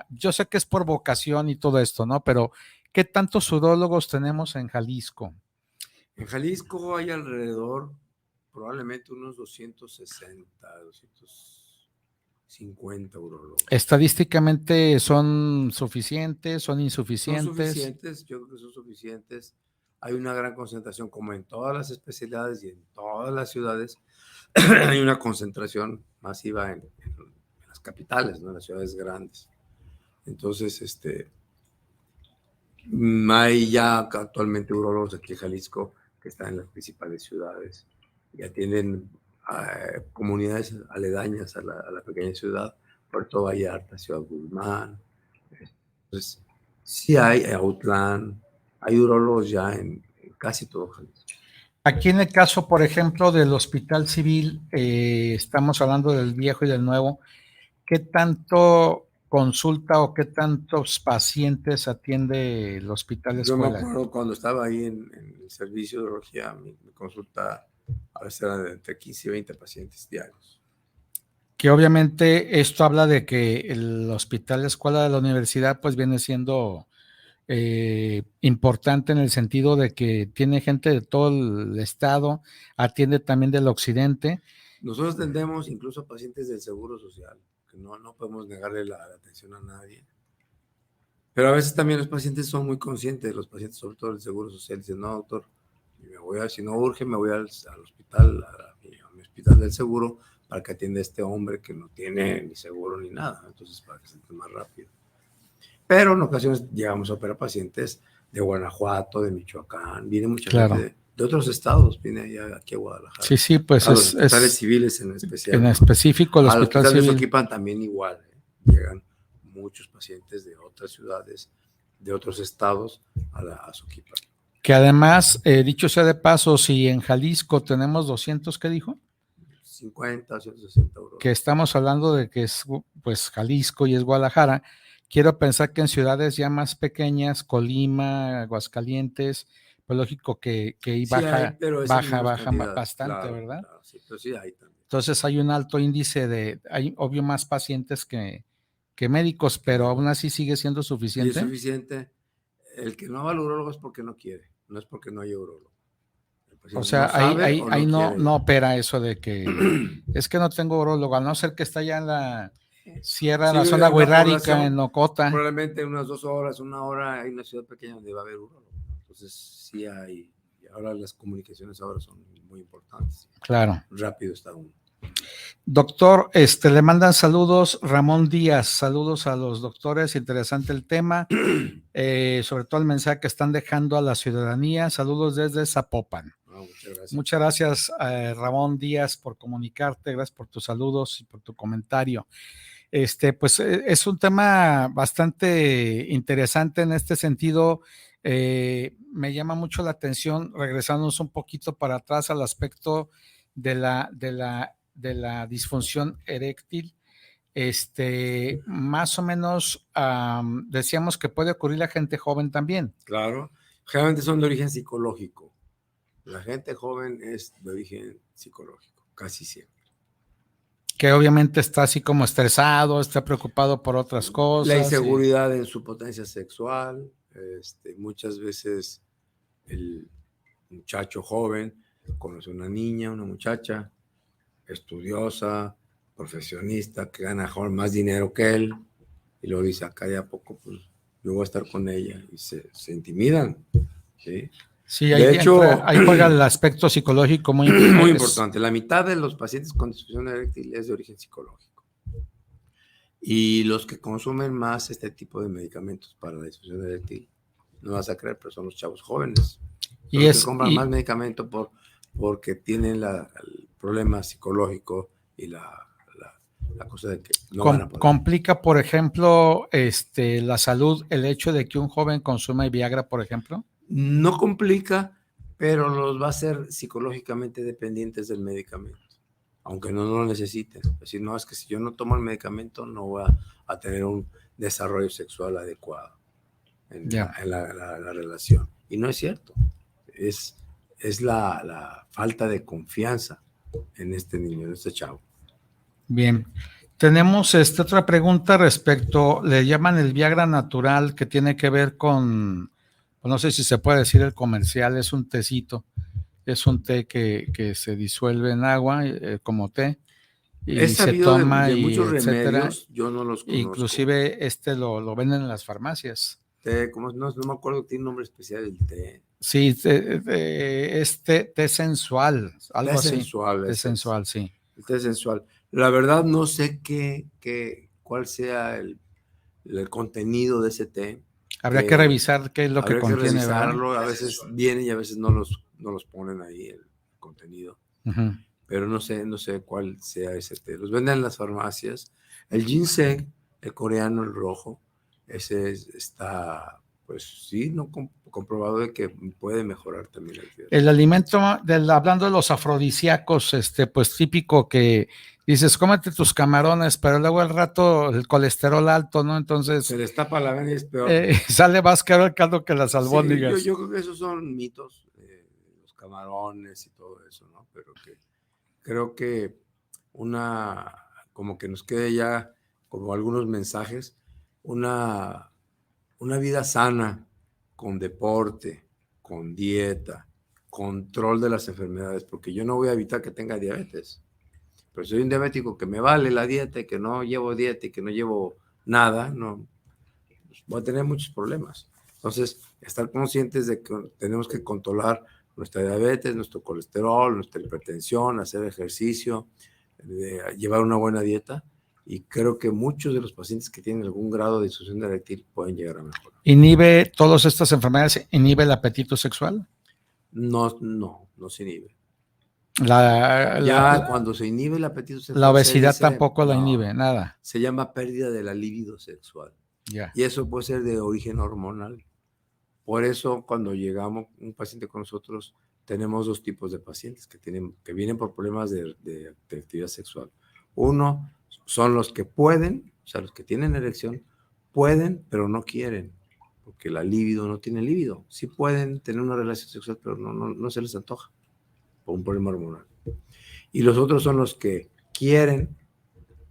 S4: yo sé que es por vocación y todo esto, ¿no? Pero ¿qué tantos urólogos tenemos en Jalisco?
S5: En Jalisco hay alrededor, probablemente unos 260, 250 urólogos.
S4: ¿Estadísticamente son suficientes, son insuficientes?
S5: Son suficientes, yo creo que son suficientes. Hay una gran concentración, como en todas las especialidades y en todas las ciudades, hay una concentración masiva en las capitales, ¿no? En las ciudades grandes. Entonces, hay ya actualmente urólogos aquí en Jalisco que están en las principales ciudades y atienden comunidades aledañas a la pequeña ciudad, Puerto Vallarta, Ciudad Guzmán. Entonces, sí hay Autlán, hay urólogos ya en casi todo Jalisco.
S4: Aquí en el caso, por ejemplo, del Hospital Civil, estamos hablando del viejo y del nuevo, ¿qué tanto consulta o qué tantos pacientes atiende el Hospital
S5: Yo me
S4: Escuela?
S5: acuerdo cuando estaba ahí en el servicio de urología, mi consulta a veces era de entre 15 y 20 pacientes diarios.
S4: Que obviamente esto habla de que el Hospital Escuela de la Universidad pues viene siendo importante en el sentido de que tiene gente de todo el estado, atiende también del occidente.
S5: Nosotros atendemos incluso a pacientes del Seguro Social, que no podemos negarle la atención a nadie. Pero a veces también los pacientes son muy conscientes, los pacientes sobre todo del Seguro Social, dicen, no, doctor, si no urge, me voy al hospital, a mi hospital del seguro, para que atienda a este hombre que no tiene ni seguro ni nada, entonces para que se atienda más rápido. Pero en ocasiones llegamos a operar pacientes de Guanajuato, de Michoacán, viene mucha gente de otros estados, viene allá aquí a Guadalajara.
S4: Sí, pues
S5: a los hospitales civiles en especial.
S4: En específico, el hospital civil.
S5: Los Soquipan también igual, llegan muchos pacientes de otras ciudades, de otros estados a Soquipan.
S4: Que además, dicho sea de paso, si en Jalisco tenemos 200, ¿qué dijo?
S5: 50, 160 euros.
S4: Que estamos hablando de que es pues Jalisco y es Guadalajara. Quiero pensar que en ciudades ya más pequeñas, Colima, Aguascalientes, pues lógico que ahí baja bastante, claro, ¿verdad?
S5: Claro, sí, pero sí hay también.
S4: Entonces hay un alto índice hay obvio más pacientes que médicos, pero aún así sigue siendo suficiente.
S5: Y es suficiente. El que no va al urólogo es porque no quiere, no es porque no haya urólogo.
S4: O sea, ahí no opera eso de que es que no tengo urólogo, a no ser que está allá en la sierra, en la zona guerrárica, en Ocota.
S5: Probablemente unas 2 horas, 1 hora, hay una ciudad pequeña donde va a haber urólogo. Entonces sí hay, y ahora las comunicaciones ahora son muy importantes.
S4: Claro.
S5: Rápido está uno.
S4: Doctor, le mandan saludos, Ramón Díaz, saludos a los doctores, interesante el tema, sobre todo el mensaje que están dejando a la ciudadanía, saludos desde Zapopan.
S5: Muchas gracias.
S4: Muchas gracias, Ramón Díaz, por comunicarte, gracias por tus saludos y por tu comentario. Pues es un tema bastante interesante en este sentido. Me llama mucho la atención, regresándonos un poquito para atrás al aspecto de la disfunción eréctil. Más o menos decíamos que puede ocurrir a gente joven también.
S5: Claro, generalmente son de origen psicológico. La gente joven es de origen psicológico, casi siempre.
S4: Que obviamente está así como estresado, está preocupado por otras cosas.
S5: La inseguridad en su potencia sexual. Muchas veces el muchacho joven conoce una niña, una muchacha estudiosa, profesionista, que gana más dinero que él, y luego dice, acá de a poco, pues yo voy a estar con ella, y se intimidan. ¿Sí?
S4: Sí, de hecho, ahí juega el aspecto psicológico muy importante.
S5: Muy importante. La mitad de los pacientes con disfunción eréctil es de origen psicológico. Y los que consumen más este tipo de medicamentos para la disfunción eréctil, no vas a creer, pero son los chavos jóvenes. Son los que compran más medicamento porque tienen el problema psicológico y la cosa de que no van a poder.
S4: ¿Complica, por ejemplo, la salud el hecho de que un joven consuma Viagra, por ejemplo?
S5: No complica, pero los va a hacer psicológicamente dependientes del medicamento, aunque no lo necesiten. Es decir, no, es que si yo no tomo el medicamento no voy a tener un desarrollo sexual adecuado en la relación. Y no es cierto. Es la falta de confianza en este niño, en este chavo.
S4: Bien. Tenemos otra pregunta respecto, le llaman el Viagra natural, que tiene que ver con, no sé si se puede decir el comercial, es un tecito, es un té que se disuelve en agua como té y se toma
S5: de
S4: y
S5: muchos
S4: etcétera.
S5: Remedios, yo no los conozco.
S4: Inclusive lo venden en las farmacias.
S5: Té, no me acuerdo, tiene un nombre especial el té.
S4: Sí, té sensual, algo así.
S5: Té sensual,
S4: sí.
S5: El té sensual. La verdad no sé cuál sea el contenido de ese té.
S4: Habría que revisar qué es lo que
S5: habría
S4: contiene,
S5: revisarlo.
S4: ¿verdad?
S5: A veces vienen y a veces no los ponen ahí el contenido.
S4: Uh-huh.
S5: Pero no sé cuál sea ese té. Los venden en las farmacias. El ginseng, el coreano, el rojo, ese está, pues sí, no comprobado de que puede mejorar también el fiebre.
S4: El alimento, hablando de los afrodisíacos, pues típico que dices, cómete tus camarones, pero luego al rato el colesterol alto, ¿no? Entonces
S5: se les tapa la vena y es peor.
S4: Sale más caro el caldo que las albóndigas.
S5: Sí, yo creo que esos son mitos, los camarones y todo eso, ¿no? Pero que creo que como que nos quede ya como algunos mensajes, una vida sana, con deporte, con dieta, control de las enfermedades, porque yo no voy a evitar que tenga diabetes, pero soy un diabético que me vale la dieta y que no llevo dieta y que no llevo nada, no, pues voy a tener muchos problemas. Entonces, estar conscientes de que tenemos que controlar nuestra diabetes, nuestro colesterol, nuestra hipertensión, hacer ejercicio, llevar una buena dieta. Y creo que muchos de los pacientes que tienen algún grado de disfunción eréctil pueden llegar a mejorar.
S4: ¿Inhibe todas estas enfermedades? ¿Inhibe el apetito sexual?
S5: No se inhibe. Cuando se inhibe el apetito sexual.
S4: La obesidad tampoco la inhibe, nada.
S5: Se llama pérdida de la libido sexual.
S4: Yeah.
S5: Y eso puede ser de origen hormonal. Por eso, cuando llegamos un paciente con nosotros, tenemos dos tipos de pacientes que vienen por problemas de actividad sexual. Uno son los que pueden, o sea, los que tienen erección, pueden, pero no quieren, porque la libido no tiene libido. Sí pueden tener una relación sexual, pero no se les antoja, por un problema hormonal. Y los otros son los que quieren,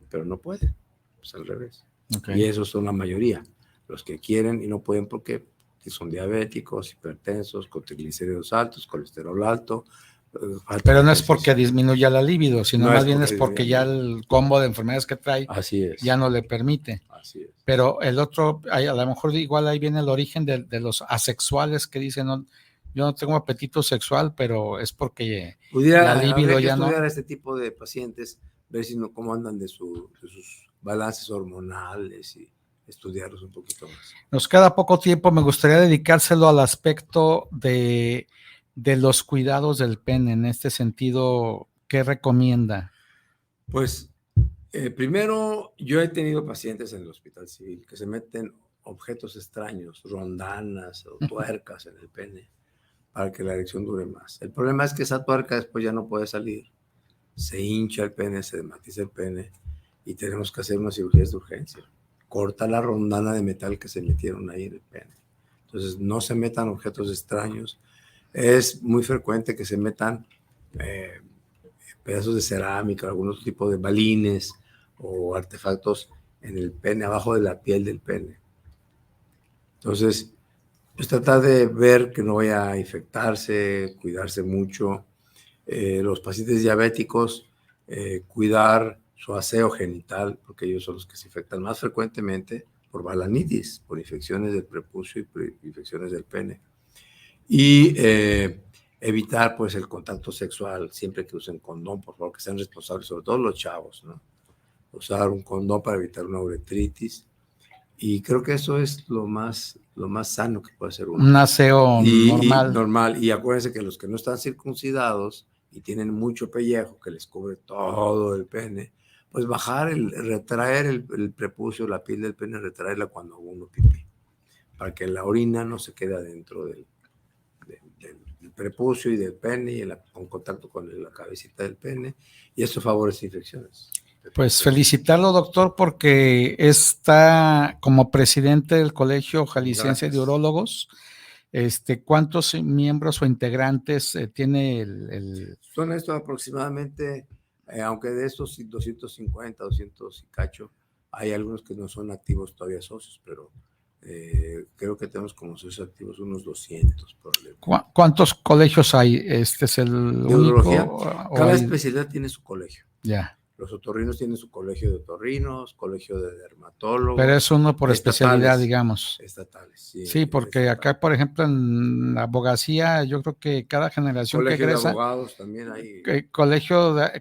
S5: pero no pueden, pues al revés. Okay. Y esos son la mayoría, los que quieren y no pueden porque son diabéticos, hipertensos, con triglicéridos altos, colesterol alto.
S4: Pero no es porque disminuya la libido, sino más bien es porque ya el combo de enfermedades que trae ya no le permite.
S5: Así es.
S4: Pero el otro, a lo mejor igual ahí viene el origen de los asexuales que dicen, no, yo no tengo apetito sexual, pero es porque la libido ya no.
S5: Estudiar a este tipo de pacientes, ver si cómo andan de sus balances hormonales y estudiarlos un poquito más.
S4: Nos queda poco tiempo, me gustaría dedicárselo al aspecto de los cuidados del pene. En este sentido, ¿qué recomienda?
S5: Pues, primero, yo he tenido pacientes en el hospital civil que se meten objetos extraños, rondanas o tuercas en el pene para que la erección dure más. El problema es que esa tuerca después ya no puede salir. Se hincha el pene, se desmatiza el pene y tenemos que hacer unas cirugías de urgencia. Corta la rondana de metal que se metieron ahí en el pene. Entonces, no se metan objetos extraños. Es muy frecuente que se metan pedazos de cerámica, algunos tipos de balines o artefactos en el pene, abajo de la piel del pene. Entonces, pues tratar de ver que no vaya a infectarse, cuidarse mucho. Los pacientes diabéticos, cuidar su aseo genital, porque ellos son los que se infectan más frecuentemente por balanitis, por infecciones del prepucio y infecciones del pene. Y evitar pues el contacto sexual, siempre que usen condón, por favor, que sean responsables, sobre todo los chavos, ¿no? Usar un condón para evitar una uretritis. Y creo que eso es lo más sano que puede hacer uno.
S4: Un aseo normal.
S5: Y acuérdense que los que no están circuncidados y tienen mucho pellejo que les cubre todo el pene, pues retraer el prepucio, la piel del pene, retraerla cuando uno pipí, para que la orina no se quede adentro del prepucio y del pene y con contacto con la cabecita del pene, y eso favorece infecciones.
S4: Pues felicitarlo, doctor, porque está como presidente del Colegio Jalisciense de Urólogos. ¿Cuántos miembros o integrantes tiene el...?
S5: Son estos aproximadamente, aunque de estos 250, 200 y cacho, hay algunos que no son activos todavía socios, pero creo que tenemos como socios activos unos 200 probablemente.
S4: ¿Cuántos colegios hay? ¿Este es el único?
S5: Cada especialidad tiene su colegio.
S4: Ya.
S5: Los otorrinos tienen su colegio de otorrinos, colegio de dermatólogos.
S4: Pero es uno por especialidad, digamos.
S5: Estatales, sí.
S4: Sí, porque acá, por ejemplo, en la abogacía, yo creo que cada generación que
S5: Colegio
S4: egresa,
S5: de abogados también hay.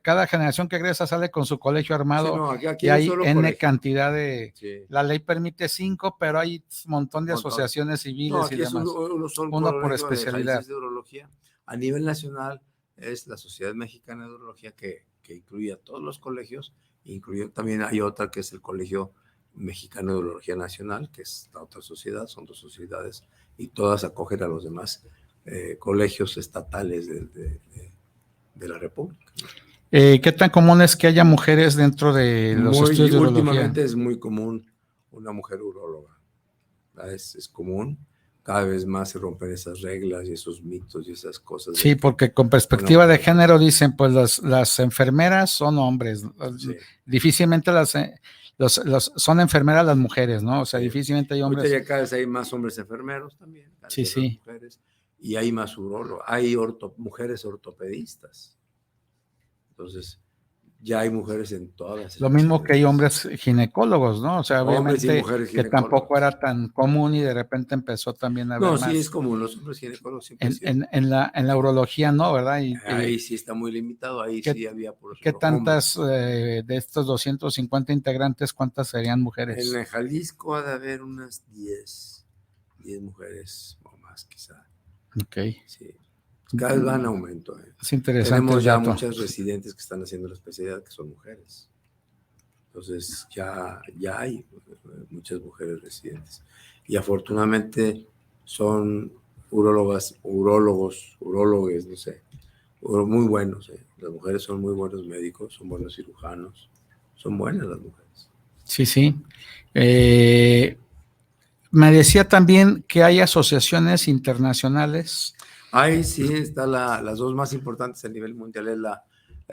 S4: Cada generación que egresa sale con su colegio armado.
S5: Sí, no, aquí
S4: y hay
S5: solo
S4: N
S5: colegio.
S4: cantidad de...
S5: Sí.
S4: La ley permite 5, pero hay un montón de asociaciones civiles
S5: No, aquí
S4: y demás.
S5: uno
S4: por especialidad.
S5: De urología. A nivel nacional es la Sociedad Mexicana de Urología que incluye a todos los colegios. También hay otra que es el Colegio Mexicano de Urología Nacional, que es la otra sociedad, son 2 sociedades, y todas acogen a los demás colegios estatales de la República.
S4: ¿Qué tan común es que haya mujeres dentro de los estudios de urología?
S5: Últimamente es muy común una mujer uróloga. Es común. Cada vez más se rompen esas reglas y esos mitos y esas cosas.
S4: Sí, porque con perspectiva de género dicen, pues las enfermeras son hombres. Sí. Difícilmente son enfermeras las mujeres, ¿no? O sea, sí. Difícilmente hay hombres.
S5: Ahorita ya cada vez hay más hombres enfermeros también.
S4: Sí.
S5: Mujeres, y hay más urólogos. Hay mujeres ortopedistas. Entonces, ya hay mujeres en todas.
S4: Lo mismo que hay hombres ginecólogos, ¿no? O sea, obviamente que tampoco era tan común y de repente empezó también a haber más.
S5: No, sí es común, los hombres ginecólogos siempre
S4: en la urología, ¿no? ¿Verdad?
S5: Ahí sí está muy limitado, ahí sí había por
S4: ¿Qué tantas de estos 250 integrantes, cuántas serían mujeres?
S5: En Jalisco ha de haber unas 10 mujeres o más quizá.
S4: Ok.
S5: Sí. Cada vez va en aumento.
S4: Es interesante.
S5: Tenemos ya muchas residentes que están haciendo la especialidad que son mujeres. Entonces ya hay muchas mujeres residentes. Y afortunadamente son urólogos, no sé, muy buenos. Las mujeres son muy buenos médicos, son buenos cirujanos, son buenas las mujeres.
S4: Sí. Me decía también que hay asociaciones internacionales.
S5: Sí, está las 2 más importantes a nivel mundial, es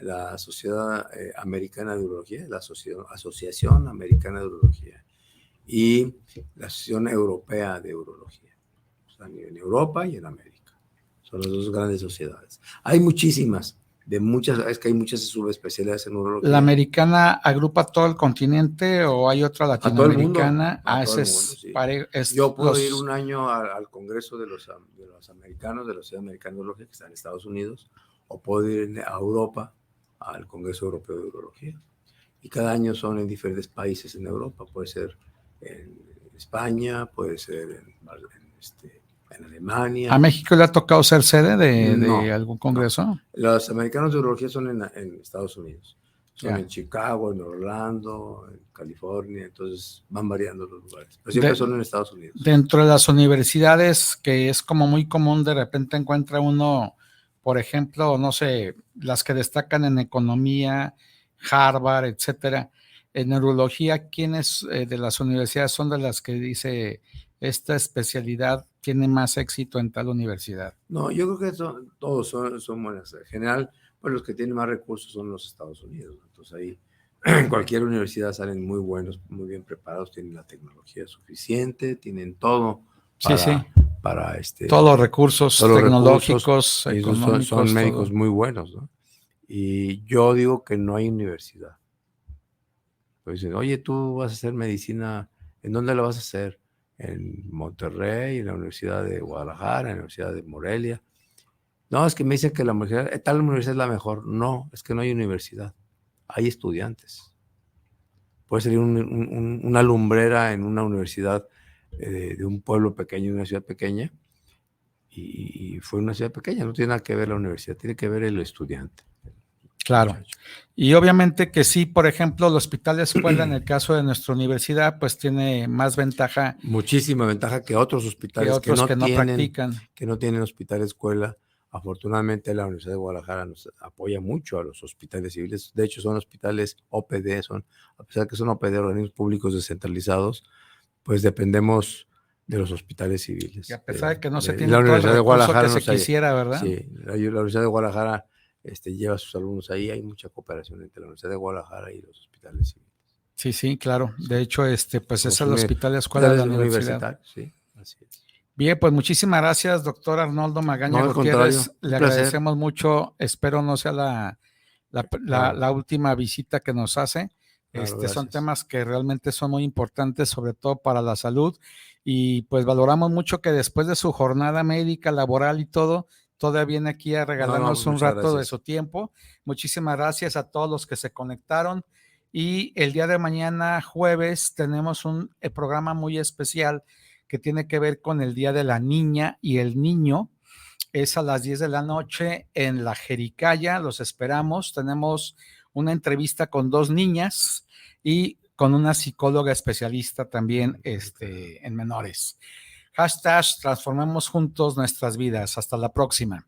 S5: la Sociedad Americana de Urología, la Asociación Americana de Urología y la Asociación Europea de Urología. Están en Europa y en América. Son las 2 grandes sociedades. Hay muchísimas, es que hay muchas subespecialidades en urología.
S4: ¿La americana agrupa todo el continente o hay otra latinoamericana?
S5: A todo el mundo, sí. Yo puedo ir un año al Congreso de los Americanos, de la Sociedad Americana de Urología, que está en Estados Unidos, o puedo ir a Europa, al Congreso Europeo de Urología. Y cada año son en diferentes países en Europa. Puede ser en España, puede ser en Alemania.
S4: ¿A México le ha tocado ser sede de algún congreso?
S5: No. Los americanos de urología son en Estados Unidos. Son en Chicago, en Orlando, en California, entonces van variando los lugares. Pero siempre son en Estados Unidos.
S4: Dentro de las universidades, que es como muy común, de repente encuentra uno, por ejemplo, no sé, las que destacan en economía, Harvard, etcétera. En neurología, ¿quiénes de las universidades son de las que dice esta especialidad tiene más éxito en tal universidad?
S5: No, yo creo que todos son buenas. En general, pues los que tienen más recursos son los Estados Unidos. Entonces ahí en cualquier universidad salen muy buenos, muy bien preparados, tienen la tecnología suficiente, tienen todo para
S4: todos los recursos tecnológicos, económicos.
S5: Son médicos muy buenos, ¿no? Y yo digo que no hay universidad. Pues dicen, oye, tú vas a hacer medicina, ¿en dónde la vas a hacer? En Monterrey, en la Universidad de Guadalajara, en la Universidad de Morelia. No, es que me dicen que tal universidad es la mejor. No, es que no hay universidad. Hay estudiantes. Puede salir una lumbrera en una universidad de un pueblo pequeño, de una ciudad pequeña, y fue una ciudad pequeña. No tiene nada que ver la universidad, tiene que ver el estudiante.
S4: Claro. Y obviamente que sí, por ejemplo, el hospital de escuela, en el caso de nuestra universidad, pues tiene más ventaja.
S5: Muchísima ventaja que otros hospitales
S4: que no practican.
S5: Que no tienen hospital de escuela. Afortunadamente la Universidad de Guadalajara nos apoya mucho a los hospitales civiles. De hecho, son hospitales OPD, a pesar de que son OPD, organismos públicos descentralizados, pues dependemos de los hospitales civiles.
S4: Y a pesar de que no se tiene la Universidad de Guadalajara que se quisiera, ¿verdad?
S5: Sí, la Universidad de Guadalajara lleva a sus alumnos ahí. Hay mucha cooperación entre la Universidad de Guadalajara y los hospitales civiles.
S4: Sí, claro. De hecho, pues es el hospital de escuela de la universidad.
S5: Sí, así es.
S4: Bien, pues muchísimas gracias, doctor Arnoldo Magaña Gutiérrez. Le agradecemos mucho. Espero no sea la última visita que nos hace.
S5: Claro,
S4: Son temas que realmente son muy importantes, sobre todo para la salud, y pues valoramos mucho que después de su jornada médica, laboral y todo, todavía viene aquí a regalarnos un rato de su tiempo. Muchísimas gracias a todos los que se conectaron, y el día de mañana, jueves, tenemos un programa muy especial que tiene que ver con el Día de la Niña y el Niño. Es a las 10 de la noche en la Jericaya, los esperamos. Tenemos una entrevista con 2 niñas y con una psicóloga especialista también en menores. Hashtag transformemos juntos nuestras vidas. Hasta la próxima.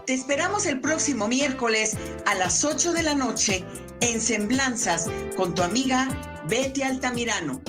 S3: Te esperamos el próximo miércoles a las 8 de la noche en Semblanzas con tu amiga Betty Altamirano.